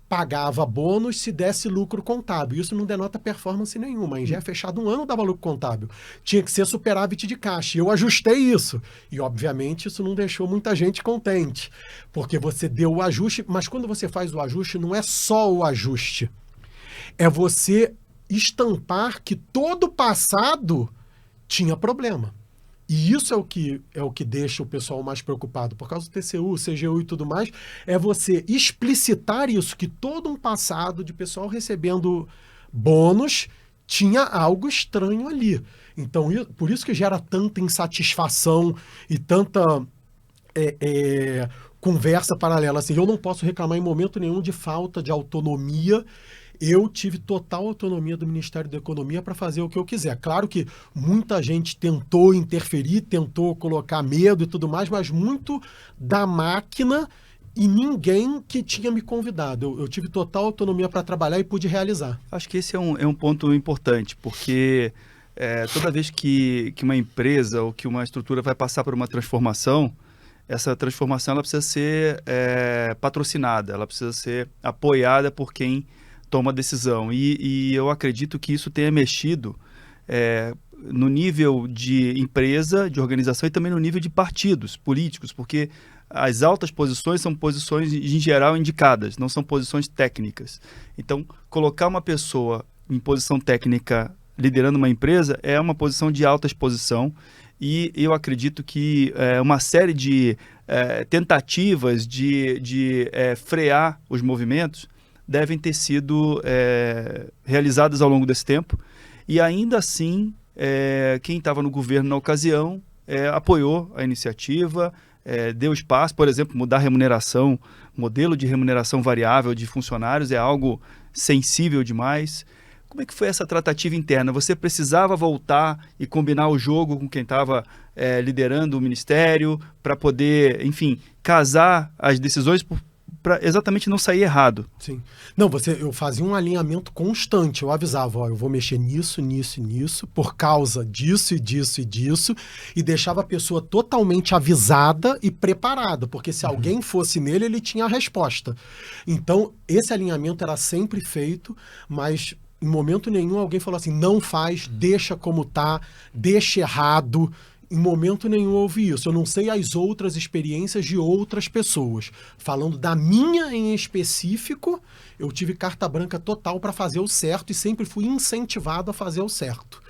pagava bônus se desse lucro contábil. Isso não denota performance nenhuma. A Engea fechado um ano dava lucro contábil. Tinha que ser superávit de caixa. E eu ajustei isso. E, obviamente, isso não deixou muita gente contente, porque você deu o ajuste, mas quando você faz o ajuste, não é só o ajuste. É você estampar que todo o passado tinha problema. E isso é o que deixa o pessoal mais preocupado, por causa do TCU, CGU e tudo mais, é você explicitar isso, que todo um passado de pessoal recebendo bônus tinha algo estranho ali. Então, por isso que gera tanta insatisfação e tanta conversa paralela. Assim, eu não posso reclamar em momento nenhum de falta de autonomia. Eu tive total autonomia do Ministério da Economia para fazer o que eu quiser. Claro que muita gente tentou interferir, tentou colocar medo e tudo mais, mas muito da máquina e ninguém que tinha me convidado. Eu tive total autonomia para trabalhar e pude realizar.
Acho que esse é um ponto importante, porque toda vez que uma empresa ou que uma estrutura vai passar por uma transformação, essa transformação ela precisa ser patrocinada, ela precisa ser apoiada por quem toma decisão. E eu acredito que isso tenha mexido no nível de empresa, de organização e também no nível de partidos políticos, porque as altas posições são posições, em geral, indicadas, não são posições técnicas. Então, colocar uma pessoa em posição técnica liderando uma empresa é uma posição de alta exposição, e eu acredito que uma série de tentativas de frear os movimentos devem ter sido realizadas ao longo desse tempo, e ainda assim quem estava no governo na ocasião apoiou a iniciativa, deu espaço, por exemplo, mudar a remuneração, modelo de remuneração variável de funcionários é algo sensível demais. Como é que foi essa tratativa interna? Você precisava voltar e combinar o jogo com quem estava liderando o ministério para poder, enfim, casar as decisões para exatamente não sair errado?
Sim. Não, eu fazia um alinhamento constante. Eu avisava, eu vou mexer nisso, nisso e nisso, por causa disso e disso e disso, e deixava a pessoa totalmente avisada e preparada, porque se alguém fosse nele, ele tinha a resposta. Então, esse alinhamento era sempre feito, mas em momento nenhum alguém falou assim, não faz, deixa como tá, deixa errado. Em momento nenhum houve isso. Eu não sei as outras experiências de outras pessoas. Falando da minha em específico, eu tive carta branca total para fazer o certo e sempre fui incentivado a fazer o certo.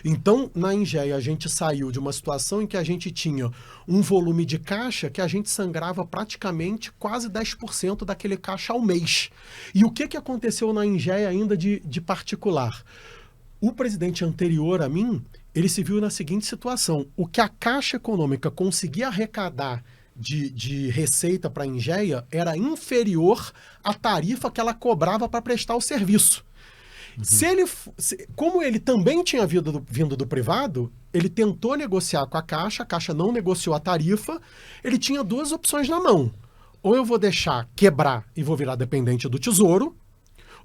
Então, na Engea, a gente saiu de uma situação em que a gente tinha um volume de caixa que a gente sangrava praticamente quase 10% daquele caixa ao mês. E o que aconteceu na Engea ainda de particular? O presidente anterior a mim, ele se viu na seguinte situação: o que a Caixa Econômica conseguia arrecadar de receita para a Engea era inferior à tarifa que ela cobrava para prestar o serviço. Como ele também tinha vindo do privado, ele tentou negociar com a Caixa não negociou a tarifa, ele tinha duas opções na mão. Ou eu vou deixar quebrar e vou virar dependente do Tesouro,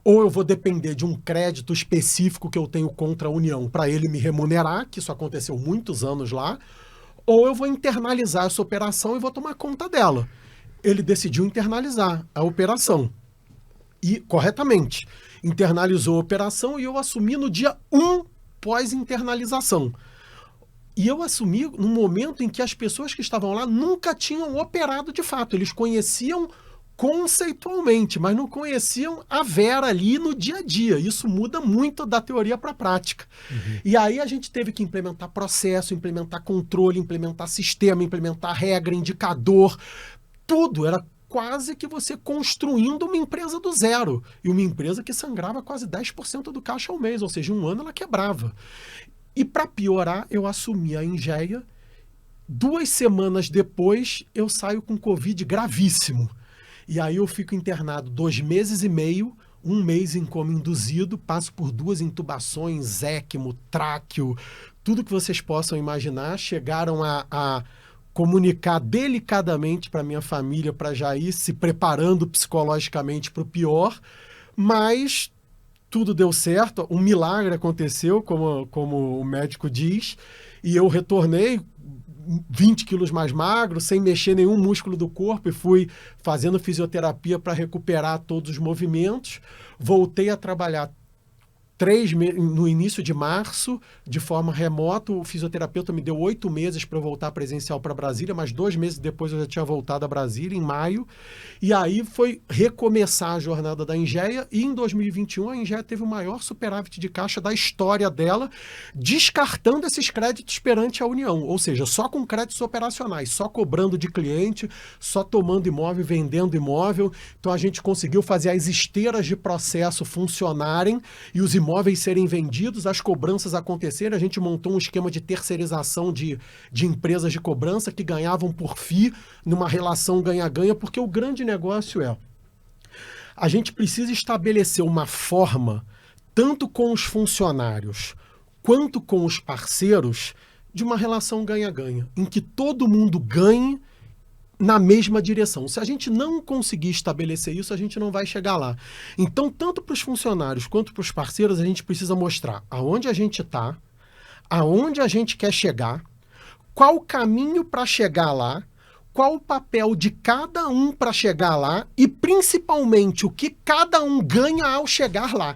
ou eu vou depender de um crédito específico que eu tenho contra a União para ele me remunerar, que isso aconteceu muitos anos lá, ou eu vou internalizar essa operação e vou tomar conta dela. Ele decidiu internalizar a operação. E, corretamente, internalizou a operação e eu assumi no dia 1 pós-internalização. E eu assumi no momento em que as pessoas que estavam lá nunca tinham operado de fato. Eles conheciam conceitualmente, mas não conheciam a Vera ali no dia a dia. Isso muda muito da teoria para a prática. E aí a gente teve que implementar processo, implementar controle, implementar sistema, implementar regra, indicador, tudo. Era quase que você construindo uma empresa do zero. E uma empresa que sangrava quase 10% do caixa ao mês, ou seja, um ano ela quebrava. E para piorar, eu assumi a Engea. 2 semanas depois, eu saio com Covid gravíssimo. E aí eu fico internado 2 meses e meio, 1 mês em coma induzido, passo por 2 intubações, ECMO, tráqueo, tudo que vocês possam imaginar. Chegaram a comunicar delicadamente para minha família, para já ir se preparando psicologicamente para o pior, mas tudo deu certo, um milagre aconteceu, como o médico diz, e eu retornei 20 quilos mais magro, sem mexer nenhum músculo do corpo, e fui fazendo fisioterapia para recuperar todos os movimentos. Voltei a trabalhar no início de março, de forma remota. O fisioterapeuta me deu 8 meses para eu voltar presencial para Brasília, mas 2 meses depois eu já tinha voltado a Brasília, em maio. E aí foi recomeçar a jornada da Engea, e em 2021 a Engea teve o maior superávit de caixa da história dela, descartando esses créditos perante a União, ou seja, só com créditos operacionais, só cobrando de cliente, só tomando imóvel, vendendo imóvel. Então a gente conseguiu fazer as esteiras de processo funcionarem e os imóveis serem vendidos, as cobranças acontecerem. A gente montou um esquema de terceirização de empresas de cobrança que ganhavam por FII, numa relação ganha-ganha, porque o grande negócio a gente precisa estabelecer uma forma, tanto com os funcionários quanto com os parceiros, de uma relação ganha-ganha, em que todo mundo ganhe na mesma direção. Se a gente não conseguir estabelecer isso, a gente não vai chegar lá. Então, tanto para os funcionários quanto para os parceiros, a gente precisa mostrar aonde a gente está, aonde a gente quer chegar, qual o caminho para chegar lá, qual o papel de cada um para chegar lá e, principalmente, o que cada um ganha ao chegar lá.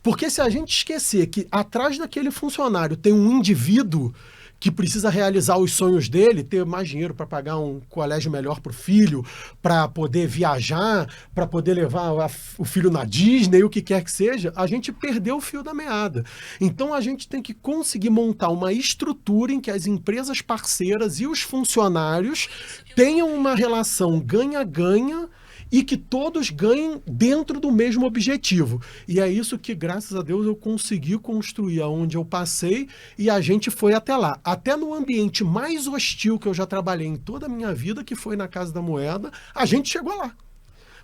Porque se a gente esquecer que atrás daquele funcionário tem um indivíduo que precisa realizar os sonhos dele, ter mais dinheiro para pagar um colégio melhor para o filho, para poder viajar, para poder levar o filho na Disney, o que quer que seja, a gente perdeu o fio da meada. Então a gente tem que conseguir montar uma estrutura em que as empresas parceiras e os funcionários tenham uma relação ganha-ganha e que todos ganhem dentro do mesmo objetivo. E é isso que, graças a Deus, eu consegui construir aonde eu passei e a gente foi até lá. Até no ambiente mais hostil que eu já trabalhei em toda a minha vida, que foi na Casa da Moeda, a gente chegou lá.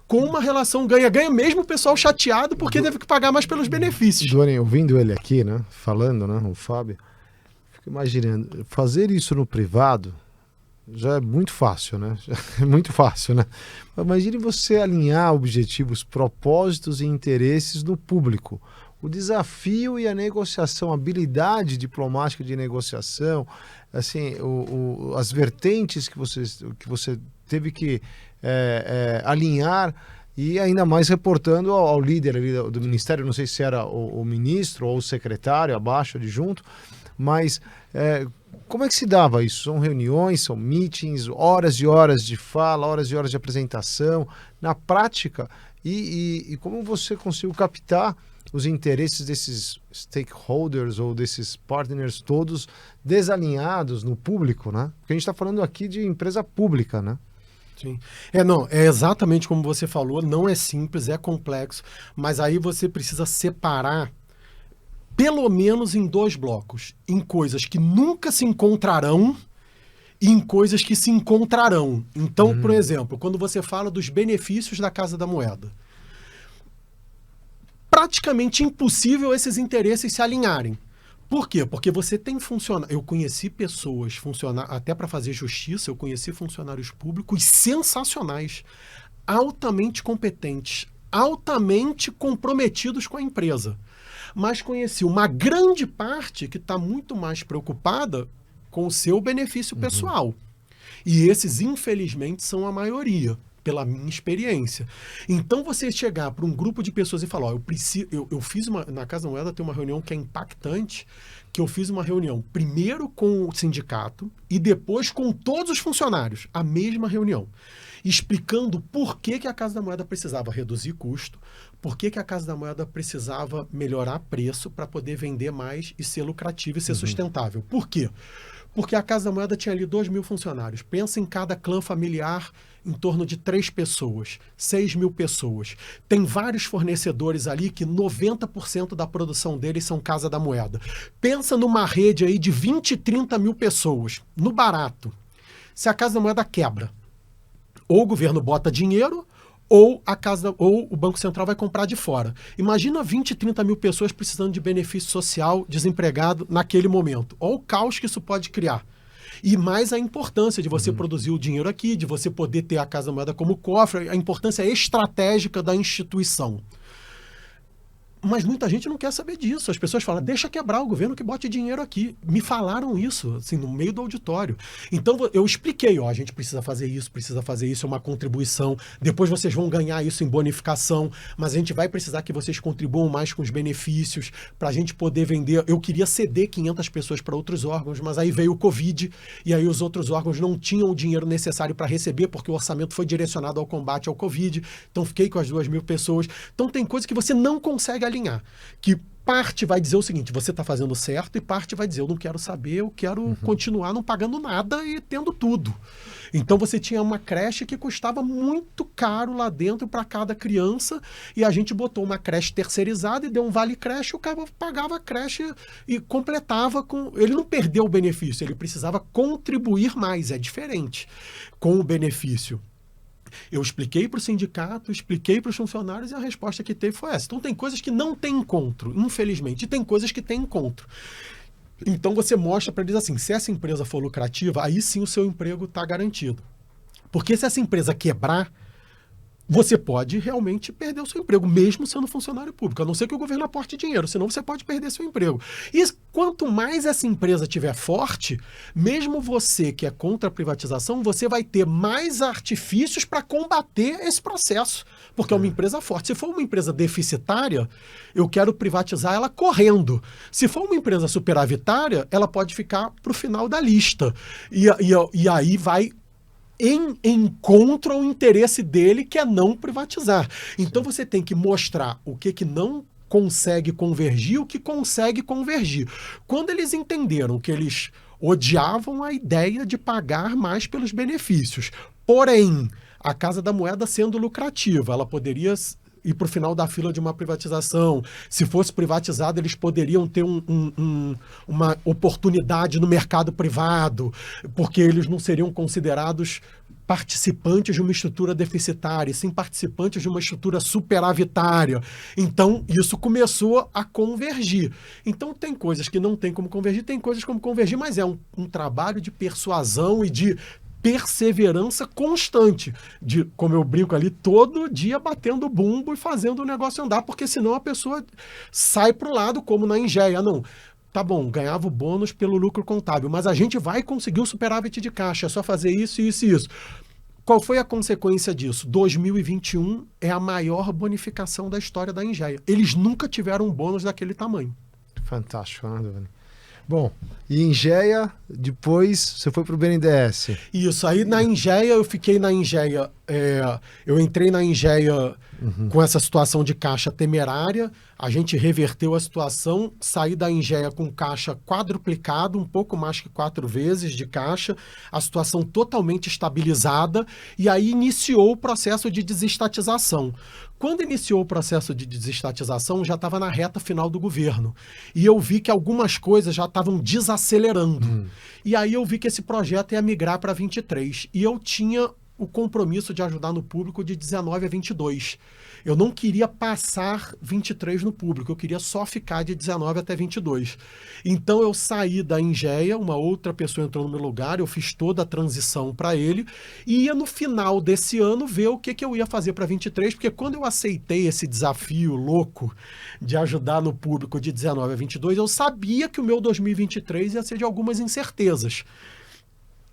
Com uma relação ganha-ganha, mesmo o pessoal chateado porque teve que pagar mais pelos benefícios.
Doni, ouvindo ele aqui, né, falando, né, o Fábio, fico imaginando, fazer isso no privado já é muito fácil, né? É muito fácil, né? Imagine você alinhar objetivos, propósitos e interesses no público. O desafio e a negociação, a habilidade diplomática de negociação, assim, as vertentes que você teve que alinhar e ainda mais reportando ao líder ali do ministério, não sei se era o ministro ou o secretário abaixo, adjunto, mas como é que se dava isso? São reuniões, são meetings, horas e horas de fala, horas e horas de apresentação, na prática, e como você conseguiu captar os interesses desses stakeholders ou desses partners todos desalinhados no público, né? Porque a gente está falando aqui de empresa pública, né?
Sim. É exatamente como você falou, não é simples, é complexo, mas aí você precisa separar pelo menos em 2 blocos, em coisas que nunca se encontrarão e em coisas que se encontrarão. Então, por exemplo, quando você fala dos benefícios da Casa da Moeda, praticamente impossível esses interesses se alinharem. Por quê? Porque você tem funcionários... Eu conheci pessoas, até para fazer justiça, eu conheci funcionários públicos sensacionais, altamente competentes, altamente comprometidos com a empresa. Mas conheci uma grande parte que está muito mais preocupada com o seu benefício pessoal. E esses, infelizmente, são a maioria, pela minha experiência. Então, você chegar para um grupo de pessoas e falar, eu fiz na Casa da Moeda tem uma reunião que é impactante, que eu fiz uma reunião primeiro com o sindicato e depois com todos os funcionários, a mesma reunião, explicando por que a Casa da Moeda precisava reduzir custo, por que a Casa da Moeda precisava melhorar preço para poder vender mais e ser lucrativo e ser sustentável. Por quê? Porque a Casa da Moeda tinha ali 2.000 funcionários. Pensa em cada clã familiar em torno de 3 pessoas, 6.000 pessoas. Tem vários fornecedores ali que 90% da produção deles são Casa da Moeda. Pensa numa rede aí de 20, 30 mil pessoas, no barato. Se a Casa da Moeda quebra, ou o governo bota dinheiro, ou o Banco Central vai comprar de fora. Imagina 20, 30 mil pessoas precisando de benefício social, desempregado naquele momento. Olha o caos que isso pode criar. E mais a importância de você produzir o dinheiro aqui, de você poder ter a Casa da Moeda como cofre, a importância estratégica da instituição. Mas muita gente não quer saber disso. As pessoas falam, deixa quebrar o governo que bote dinheiro aqui. Me falaram isso, assim, no meio do auditório. Então, eu expliquei, a gente precisa fazer isso, é uma contribuição. Depois vocês vão ganhar isso em bonificação, mas a gente vai precisar que vocês contribuam mais com os benefícios para a gente poder vender. Eu queria ceder 500 pessoas para outros órgãos, mas aí veio o Covid e aí os outros órgãos não tinham o dinheiro necessário para receber, porque o orçamento foi direcionado ao combate ao Covid. Então, fiquei com as 2.000 pessoas. Então, tem coisas que você não consegue alinhar. Que parte vai dizer o seguinte, você está fazendo certo, e parte vai dizer, eu não quero saber, eu quero continuar não pagando nada e tendo tudo. Então você tinha uma creche que custava muito caro lá dentro para cada criança, e a gente botou uma creche terceirizada e deu um vale creche, o cara pagava a creche e completava com... Ele não perdeu o benefício, ele precisava contribuir mais, é diferente com o benefício. Eu expliquei para o sindicato, expliquei para os funcionários e a resposta que teve foi essa. Então tem coisas que não tem encontro, infelizmente, e tem coisas que tem encontro. Então você mostra para eles assim, se essa empresa for lucrativa, aí sim o seu emprego está garantido. Porque se essa empresa quebrar, você pode realmente perder o seu emprego, mesmo sendo funcionário público, a não ser que o governo aporte dinheiro, senão você pode perder seu emprego. E quanto mais essa empresa estiver forte, mesmo você que é contra a privatização, você vai ter mais artifícios para combater esse processo, porque é uma empresa forte. Se for uma empresa deficitária, eu quero privatizar ela correndo. Se for uma empresa superavitária, ela pode ficar para o final da lista. E aí vai em encontro ao interesse dele, que é não privatizar. Então você tem que mostrar o que não consegue convergir, o que consegue convergir. Quando eles entenderam que eles odiavam a ideia de pagar mais pelos benefícios, porém, a Casa da Moeda sendo lucrativa, ela poderia ir para o final da fila de uma privatização. Se fosse privatizada, eles poderiam ter uma oportunidade no mercado privado, porque eles não seriam considerados participantes de uma estrutura deficitária, e sim participantes de uma estrutura superavitária. Então, isso começou a convergir. Então, tem coisas que não tem como convergir, tem coisas como convergir, mas é um trabalho de persuasão e de perseverança constante, de, como eu brinco ali, todo dia batendo bumbo e fazendo o negócio andar, porque senão a pessoa sai para o lado, como na Engeia. Não, tá bom, ganhava o bônus pelo lucro contábil, mas a gente vai conseguir o superávit de caixa, é só fazer isso, isso e isso. Qual foi a consequência disso? 2021 é a maior bonificação da história da Engeia. Eles nunca tiveram um bônus daquele tamanho.
Fantástico, né, Dani? Bom, e Engeia, depois você foi para o BNDES.
Isso, aí na Engeia, eu fiquei na Engeia, eu entrei na Engeia com essa situação de caixa temerária, a gente reverteu a situação, saí da Engeia com caixa quadruplicado, um pouco mais que 4 vezes de caixa, a situação totalmente estabilizada, e aí iniciou o processo de desestatização. Quando iniciou o processo de desestatização, já estava na reta final do governo. E eu vi que algumas coisas já estavam desacelerando. E aí eu vi que esse projeto ia migrar para 23. E eu tinha o compromisso de ajudar no público de 19 a 22. Eu não queria passar 23 no público, eu queria só ficar de 19 até 22. Então eu saí da Engeia, uma outra pessoa entrou no meu lugar, eu fiz toda a transição para ele e ia no final desse ano ver o que eu ia fazer para 23, porque quando eu aceitei esse desafio louco de ajudar no público de 19 a 22, eu sabia que o meu 2023 ia ser de algumas incertezas.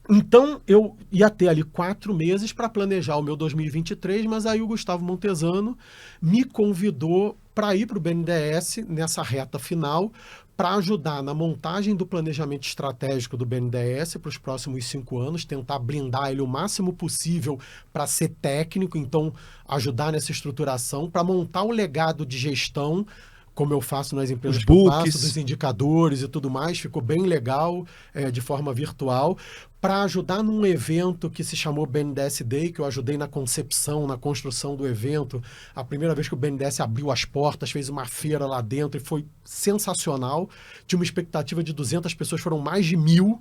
Então, eu ia ter ali 4 meses para planejar o meu 2023, mas aí o Gustavo Montesano me convidou para ir para o BNDES nessa reta final, para ajudar na montagem do planejamento estratégico do BNDES para os próximos 5 anos, tentar blindar ele o máximo possível para ser técnico, então ajudar nessa estruturação, para montar o legado de gestão, como eu faço nas empresas que eu faço, dos indicadores e tudo mais, ficou bem legal, de forma virtual, para ajudar num evento que se chamou BNDES Day, que eu ajudei na concepção, na construção do evento. A primeira vez que o BNDES abriu as portas, fez uma feira lá dentro e foi sensacional. Tinha uma expectativa de 200 pessoas, foram mais de 1.000.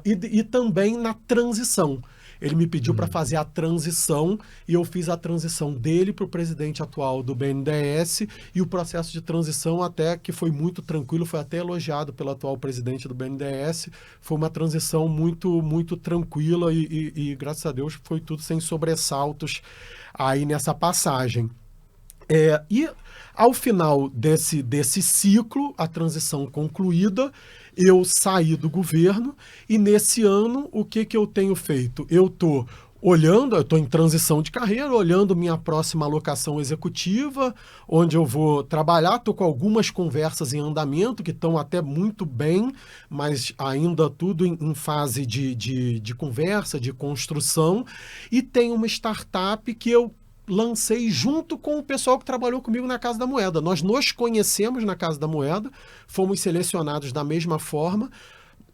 E também na transição. Ele me pediu para fazer a transição e eu fiz a transição dele para o presidente atual do BNDES e o processo de transição até que foi muito tranquilo, foi até elogiado pelo atual presidente do BNDES. Foi uma transição muito, muito tranquila e graças a Deus foi tudo sem sobressaltos aí nessa passagem. E ao final desse ciclo, a transição concluída, eu saí do governo e nesse ano o que eu tenho feito? Eu estou olhando, eu estou em transição de carreira, olhando minha próxima alocação executiva, onde eu vou trabalhar, estou com algumas conversas em andamento que estão até muito bem, mas ainda tudo em fase de conversa, de construção, e tem uma startup que eu lancei junto com o pessoal que trabalhou comigo na Casa da Moeda. Nós nos conhecemos na Casa da Moeda, fomos selecionados da mesma forma.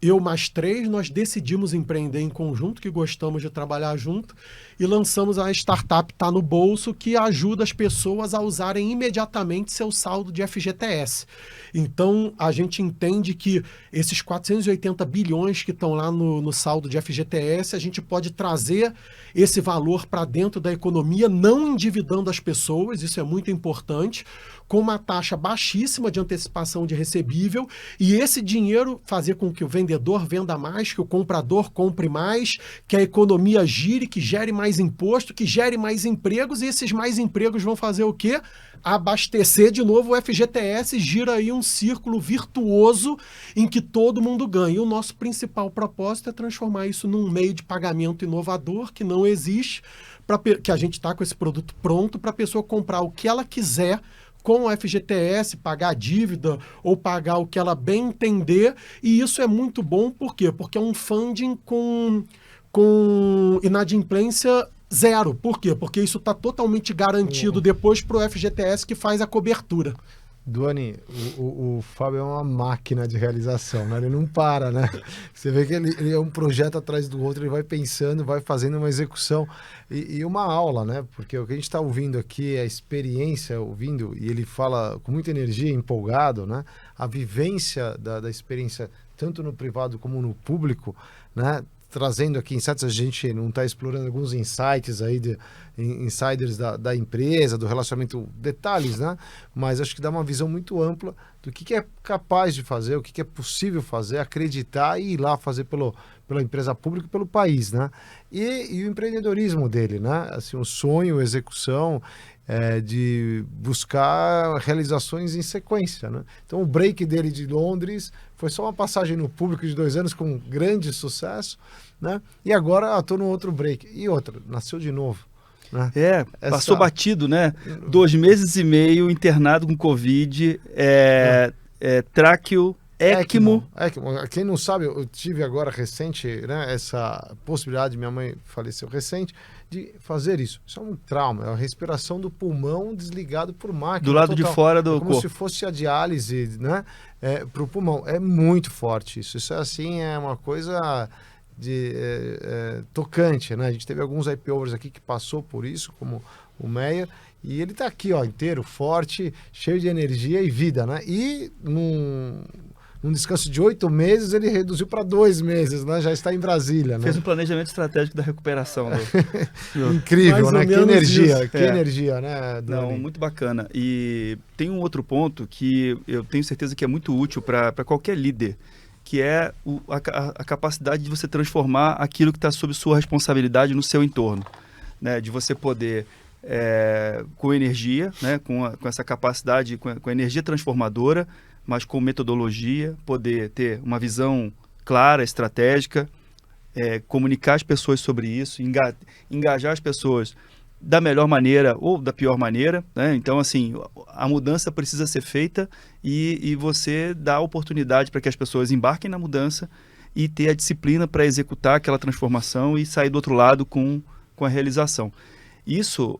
Eu mais 3, nós decidimos empreender em conjunto, que gostamos de trabalhar junto, e lançamos a startup Tá no Bolso, que ajuda as pessoas a usarem imediatamente seu saldo de FGTS. Então, a gente entende que esses 480 bilhões que estão lá no saldo de FGTS, a gente pode trazer esse valor para dentro da economia, não endividando as pessoas, isso é muito importante, com uma taxa baixíssima de antecipação de recebível, e esse dinheiro fazer com que o vendedor venda mais, que o comprador compre mais, que a economia gire, que gere mais imposto, que gere mais empregos, e esses mais empregos vão fazer o quê? Abastecer de novo o FGTS, gira aí um círculo virtuoso em que todo mundo ganha. E o nosso principal propósito é transformar isso num meio de pagamento inovador que não existe, que a gente está com esse produto pronto para a pessoa comprar o que ela quiser com o FGTS, pagar a dívida ou pagar o que ela bem entender. E isso é muito bom, por quê? Porque é um funding com inadimplência zero. Por quê? Porque isso está totalmente garantido depois para o FGTS que faz a cobertura.
Duane, o Fábio é uma máquina de realização, né? Ele não para, né? Você vê que ele é um projeto atrás do outro, ele vai pensando, vai fazendo uma execução e uma aula, né? Porque o que a gente está ouvindo aqui é a experiência, ouvindo, e ele fala com muita energia, empolgado, né? A vivência da experiência, tanto no privado como no público, né? Trazendo aqui insights, a gente não está explorando alguns insights aí, insiders da empresa, do relacionamento, detalhes, né? Mas acho que dá uma visão muito ampla do que é capaz de fazer, o que é possível fazer, acreditar e ir lá fazer pela empresa pública e pelo país, né? E o empreendedorismo dele, né? Assim, o sonho, a execução, de buscar realizações em sequência, né? Então o break dele de Londres foi só uma passagem no público de 2 anos com grande sucesso, né? E agora estou no outro break. E outra, nasceu de novo, né?
Passou batido, né? 2 meses e meio internado com Covid, tráqueo, ECMO.
Quem não sabe, eu tive agora recente, né, essa possibilidade, minha mãe faleceu recente, de fazer isso. Isso é um trauma, é a respiração do pulmão desligado por máquina.
Do lado
total.
de fora do
corpo. Como se fosse a diálise, né, para o pulmão. É muito forte isso. Isso é assim, é uma coisa tocante, né? A gente teve alguns IPOers aqui que passou por isso, como o Meyer, e ele está aqui, ó, inteiro, forte, cheio de energia e vida, né? E num descanso de 8 meses, ele reduziu para 2 meses, né? Já está em Brasília, né?
Fez um planejamento estratégico da recuperação.
Incrível, né? Que energia, energia, né?
Não, muito bacana. E tem um outro ponto que eu tenho certeza que é muito útil para qualquer líder, que é a capacidade de você transformar aquilo que está sob sua responsabilidade no seu entorno, né? De você poder, com energia, né? com essa capacidade, com a energia transformadora, mas com metodologia, poder ter uma visão clara, estratégica, comunicar as pessoas sobre isso, engajar as pessoas da melhor maneira ou da pior maneira, né? Então, assim, a mudança precisa ser feita e você dá a oportunidade para que as pessoas embarquem na mudança e ter a disciplina para executar aquela transformação e sair do outro lado com a realização. Isso,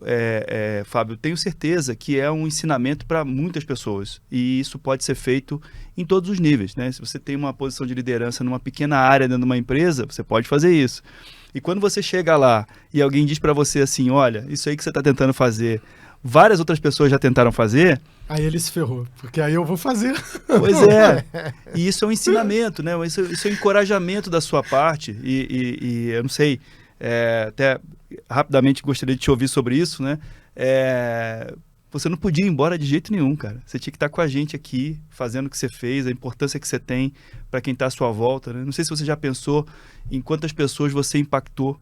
Fábio, tenho certeza que é um ensinamento para muitas pessoas e isso pode ser feito em todos os níveis, né? Se você tem uma posição de liderança numa pequena área dentro de uma empresa, você pode fazer isso. E quando você chega lá e alguém diz para você assim, olha, isso aí que você está tentando fazer, várias outras pessoas já tentaram fazer...
Aí ele se ferrou, porque aí eu vou fazer.
Pois é. E isso é um ensinamento, né? Isso é um encorajamento da sua parte e eu não sei, até rapidamente gostaria de te ouvir sobre isso, né? Você não podia ir embora de jeito nenhum, cara. Você tinha que estar com a gente aqui, fazendo o que você fez, a importância que você tem para quem está à sua volta, né? Não sei se você já pensou em quantas pessoas você impactou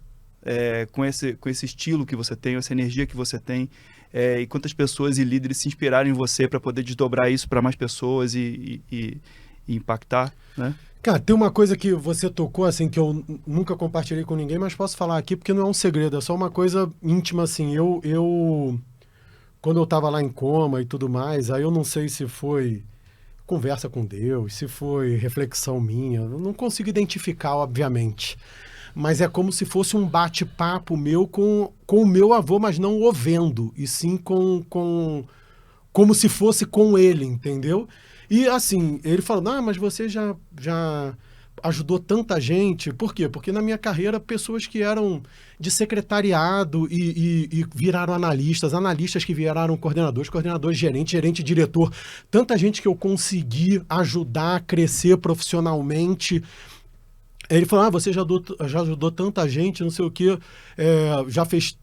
com esse estilo que você tem, essa energia que você tem, e quantas pessoas e líderes se inspiraram em você para poder desdobrar isso para mais pessoas e impactar, né?
Cara, tem uma coisa que você tocou, assim, que eu nunca compartilhei com ninguém, mas posso falar aqui porque não é um segredo, é só uma coisa íntima, assim. Quando eu estava lá em coma e tudo mais, aí eu não sei se foi conversa com Deus, se foi reflexão minha, eu não consigo identificar, obviamente. Mas é como se fosse um bate-papo meu com o meu avô, mas não o vendo, e sim como se fosse com ele, entendeu? E assim, ele falou, mas você já ajudou tanta gente. Por quê? Porque na minha carreira, pessoas que eram de secretariado e viraram analistas que viraram coordenadores, gerente, diretor. Tanta gente que eu consegui ajudar a crescer profissionalmente. Ele falou, você já ajudou tanta gente, não sei o quê, já fez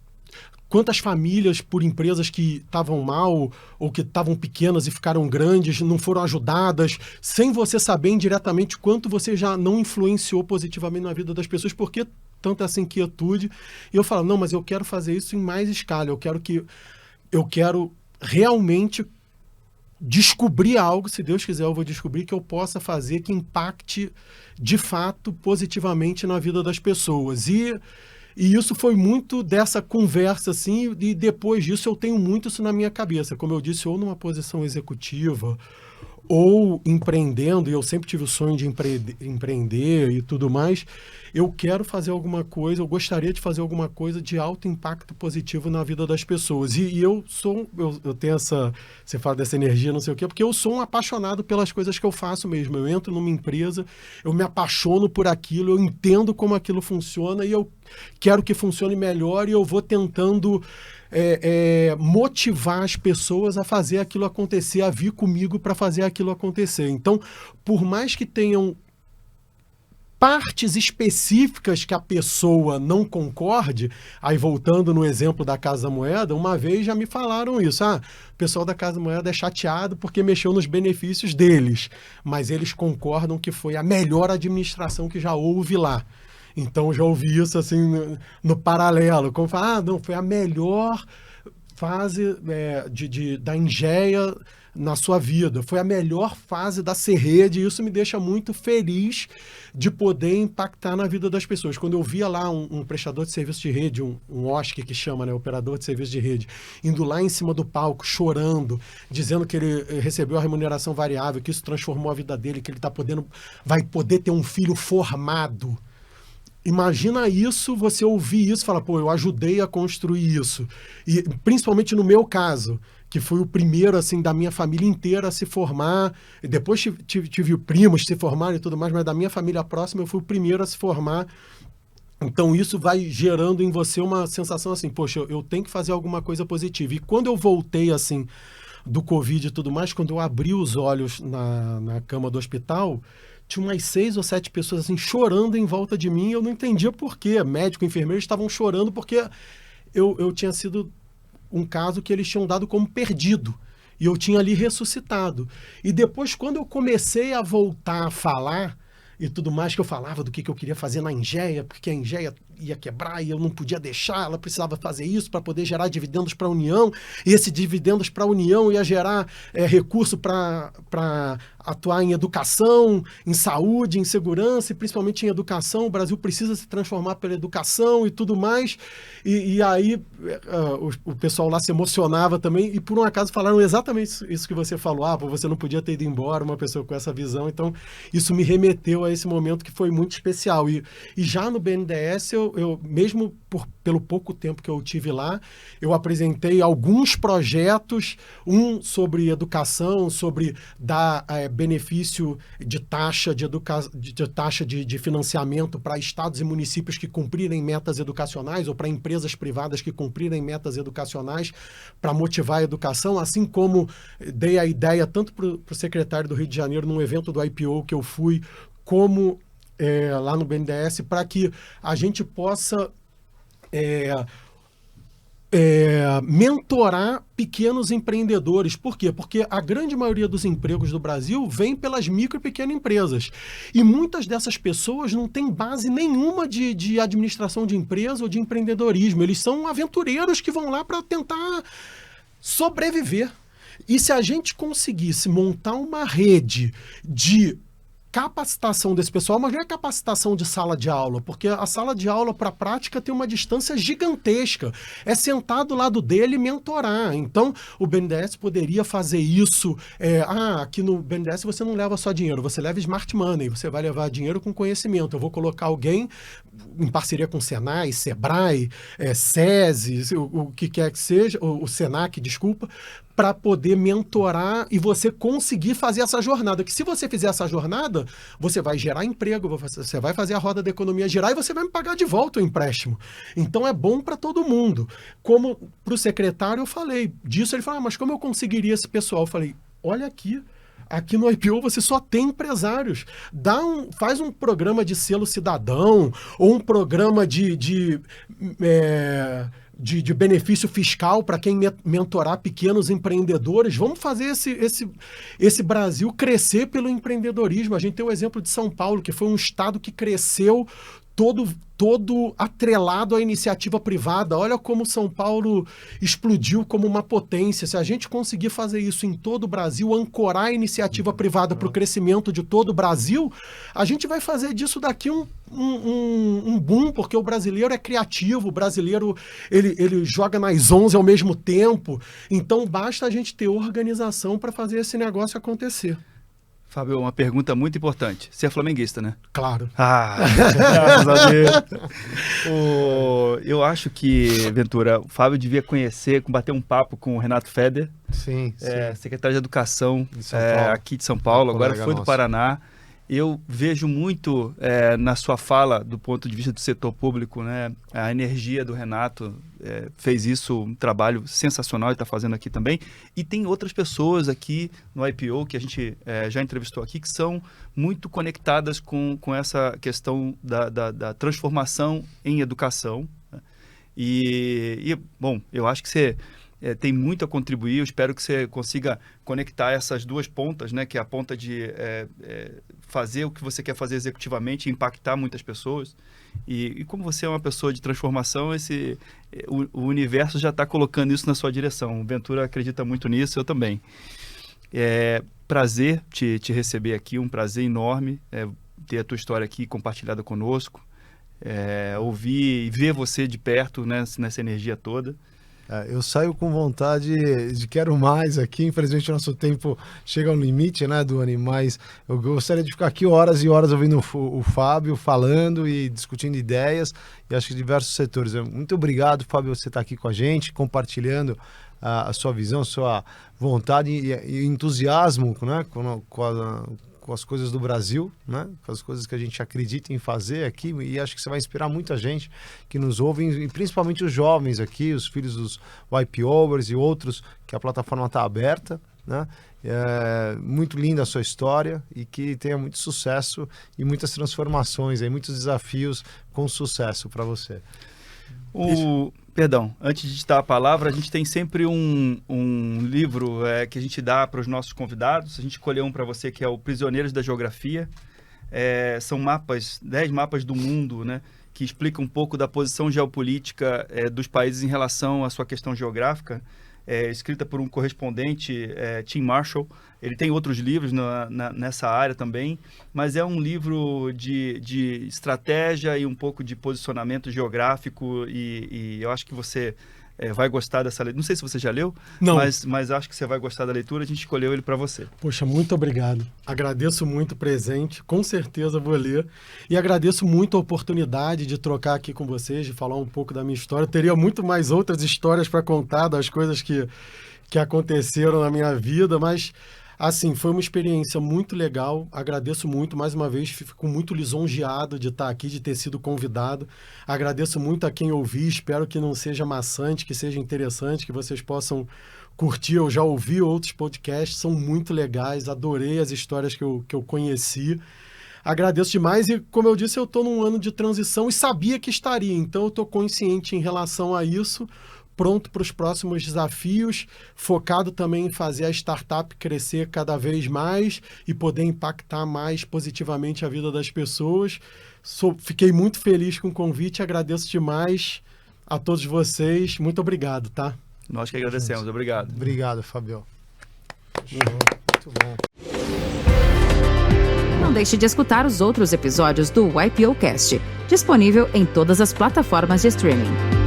quantas famílias por empresas que estavam mal ou que estavam pequenas e ficaram grandes, não foram ajudadas, sem você saber indiretamente quanto você já não influenciou positivamente na vida das pessoas, porque tanta essa inquietude. E eu falo, não, mas eu quero fazer isso em mais escala, eu quero realmente descobrir algo, se Deus quiser eu vou descobrir, que eu possa fazer que impacte de fato positivamente na vida das pessoas. E isso foi muito dessa conversa, assim, e depois disso eu tenho muito isso na minha cabeça. Como eu disse, ou numa posição executiva, ou empreendendo, e eu sempre tive o sonho de empreender e tudo mais, eu quero fazer alguma coisa, eu gostaria de fazer alguma coisa de alto impacto positivo na vida das pessoas. E eu tenho essa, você fala dessa energia, não sei o quê, porque eu sou um apaixonado pelas coisas que eu faço mesmo. Eu entro numa empresa, eu me apaixono por aquilo, eu entendo como aquilo funciona e eu quero que funcione melhor e eu vou tentando motivar as pessoas a fazer aquilo acontecer, a vir comigo para fazer aquilo acontecer. Então, por mais que tenham partes específicas que a pessoa não concorde, aí voltando no exemplo da Casa da Moeda, uma vez já me falaram isso, o pessoal da Casa da Moeda é chateado porque mexeu nos benefícios deles, mas eles concordam que foi a melhor administração que já houve lá. Então, já ouvi isso assim no paralelo, como falar, não, foi a melhor fase da Engeia na sua vida, foi a melhor fase da Serrede, e isso me deixa muito feliz de poder impactar na vida das pessoas. Quando eu via lá um prestador de serviço de rede, um OSC que chama, né, operador de serviço de rede, indo lá em cima do palco, chorando, dizendo que ele recebeu a remuneração variável, que isso transformou a vida dele, que ele vai poder ter um filho formado. Imagina isso, você ouvir isso e falar, eu ajudei a construir isso. E principalmente no meu caso, que foi o primeiro assim da minha família inteira a se formar. E depois tive primos que se formaram e tudo mais, mas da minha família próxima eu fui o primeiro a se formar. Então isso vai gerando em você uma sensação assim, poxa, eu tenho que fazer alguma coisa positiva. E quando eu voltei assim do Covid e tudo mais, quando eu abri os olhos na cama do hospital, tinha umas 6 ou 7 pessoas assim chorando em volta de mim, eu não entendia por quê. Médico e enfermeiro estavam chorando porque eu tinha sido um caso que eles tinham dado como perdido. E eu tinha ali ressuscitado. E depois, quando eu comecei a voltar a falar e tudo mais, que eu falava do que eu queria fazer na Engeia, porque a Engeia ia quebrar e eu não podia deixar, ela precisava fazer isso para poder gerar dividendos para a União, e esse dividendos para a União ia gerar recurso para atuar em educação, em saúde, em segurança, e principalmente em educação. O Brasil precisa se transformar pela educação e tudo mais. E aí o pessoal lá se emocionava também, e por um acaso falaram exatamente isso que você falou, você não podia ter ido embora, uma pessoa com essa visão. Então isso me remeteu a esse momento que foi muito especial. E já no BNDES, eu mesmo pelo pouco tempo que eu tive lá, eu apresentei alguns projetos, um sobre educação, sobre dar benefício de taxa de financiamento para estados e municípios que cumprirem metas educacionais, ou para empresas privadas que cumprirem metas educacionais, para motivar a educação, assim como dei a ideia tanto para o secretário do Rio de Janeiro, num evento do IPO que eu fui, como lá no BNDES, para que a gente possa mentorar pequenos empreendedores. Por quê? Porque a grande maioria dos empregos do Brasil vem pelas micro e pequenas empresas. E muitas dessas pessoas não têm base nenhuma de administração de empresa ou de empreendedorismo. Eles são aventureiros que vão lá para tentar sobreviver. E se a gente conseguisse montar uma rede de capacitação desse pessoal, mas não é capacitação de sala de aula, porque a sala de aula para a prática tem uma distância gigantesca. É sentar do lado dele e mentorar. Então, o BNDES poderia fazer isso. Aqui no BNDES você não leva só dinheiro, você leva smart money, você vai levar dinheiro com conhecimento. Eu vou colocar alguém em parceria com o Senai, Sebrae, SESI, o que quer que seja, o Senac, desculpa, para poder mentorar e você conseguir fazer essa jornada. Que se você fizer essa jornada, você vai gerar emprego, você vai fazer a roda da economia girar e você vai me pagar de volta o empréstimo. Então é bom para todo mundo. Como para o secretário eu falei disso, ele falou, mas como eu conseguiria esse pessoal? Eu falei, olha aqui no IPO você só tem empresários. Faz um programa de selo cidadão ou um programa de de benefício fiscal para quem mentorar pequenos empreendedores. Vamos fazer esse Brasil crescer pelo empreendedorismo. A gente tem o exemplo de São Paulo, que foi um estado que cresceu todo atrelado à iniciativa privada. Olha como São Paulo explodiu como uma potência. Se a gente conseguir fazer isso em todo o Brasil, ancorar a iniciativa privada para o crescimento de todo o Brasil, a gente vai fazer disso daqui um boom, porque o brasileiro é criativo, o brasileiro ele joga nas 11 ao mesmo tempo. Então basta a gente ter organização para fazer esse negócio acontecer.
Fábio, uma pergunta muito importante. Você é flamenguista, né?
Claro.
Graças a Deus. Eu acho que, Ventura, o Fábio devia bater um papo com o Renato Feder.
Sim.
Secretário de Educação aqui de São Paulo, agora foi do Paraná. Eu vejo muito na sua fala, do ponto de vista do setor público, né, a energia do Renato fez isso, um trabalho sensacional, ele está fazendo aqui também. E tem outras pessoas aqui no IPO que a gente já entrevistou aqui, que são muito conectadas com essa questão da transformação em educação. Né? Bom, eu acho que você tem muito a contribuir. Eu espero que você consiga conectar essas duas pontas, né? Que é a ponta de fazer o que você quer fazer executivamente e impactar muitas pessoas. E como você é uma pessoa de transformação, o universo já está colocando isso na sua direção. O Ventura acredita muito nisso, eu também. Prazer te receber aqui, um prazer enorme ter a tua história aqui compartilhada conosco, ouvir e ver você de perto, né, nessa energia toda.
Eu saio com vontade de quero mais aqui. Infelizmente o nosso tempo chega ao limite, né, Duane? Mas eu gostaria de ficar aqui horas e horas ouvindo o Fábio falando e discutindo ideias, e acho que diversos setores. Muito obrigado, Fábio, você estar aqui com a gente, compartilhando a sua visão, a sua vontade e entusiasmo, né, com as coisas do Brasil, né? Com as coisas que a gente acredita em fazer aqui, e acho que você vai inspirar muita gente que nos ouve, e principalmente os jovens aqui, os filhos dos YPOers e outros, que a plataforma está aberta, né? Muito linda a sua história, e que tenha muito sucesso e muitas transformações, muitos desafios com sucesso para você.
Perdão, antes de te dar a palavra, a gente tem sempre um livro que a gente dá para os nossos convidados. A gente escolheu um para você, que é o Prisioneiros da Geografia. São 10 mapas do mundo, né, que explicam um pouco da posição geopolítica dos países em relação à sua questão geográfica. Escrita por um correspondente, Tim Marshall. Ele tem outros livros nessa área também, mas é um livro de estratégia e um pouco de posicionamento geográfico, e eu acho que você vai gostar dessa leitura. Não sei se você já leu,
Não.
Mas acho que você vai gostar da leitura. A gente escolheu ele para você.
Poxa, muito obrigado. Agradeço muito o presente, com certeza vou ler. E agradeço muito a oportunidade de trocar aqui com vocês, de falar um pouco da minha história. Eu teria muito mais outras histórias para contar das coisas que aconteceram na minha vida, mas assim, foi uma experiência muito legal. Agradeço muito, mais uma vez, fico muito lisonjeado de estar aqui, de ter sido convidado. Agradeço muito a quem ouvi, espero que não seja maçante, que seja interessante, que vocês possam curtir. Eu já ouvi outros podcasts, são muito legais, adorei as histórias que eu conheci. Agradeço demais e, como eu disse, eu estou num ano de transição e sabia que estaria, então eu estou consciente em relação a isso, pronto para os próximos desafios, focado também em fazer a startup crescer cada vez mais e poder impactar mais positivamente a vida das pessoas. Fiquei muito feliz com o convite, agradeço demais a todos vocês. Muito obrigado, tá?
Nós que agradecemos, obrigado.
Obrigado, Fábio. Muito bom.
Não deixe de escutar os outros episódios do YPOcast, disponível em todas as plataformas de streaming.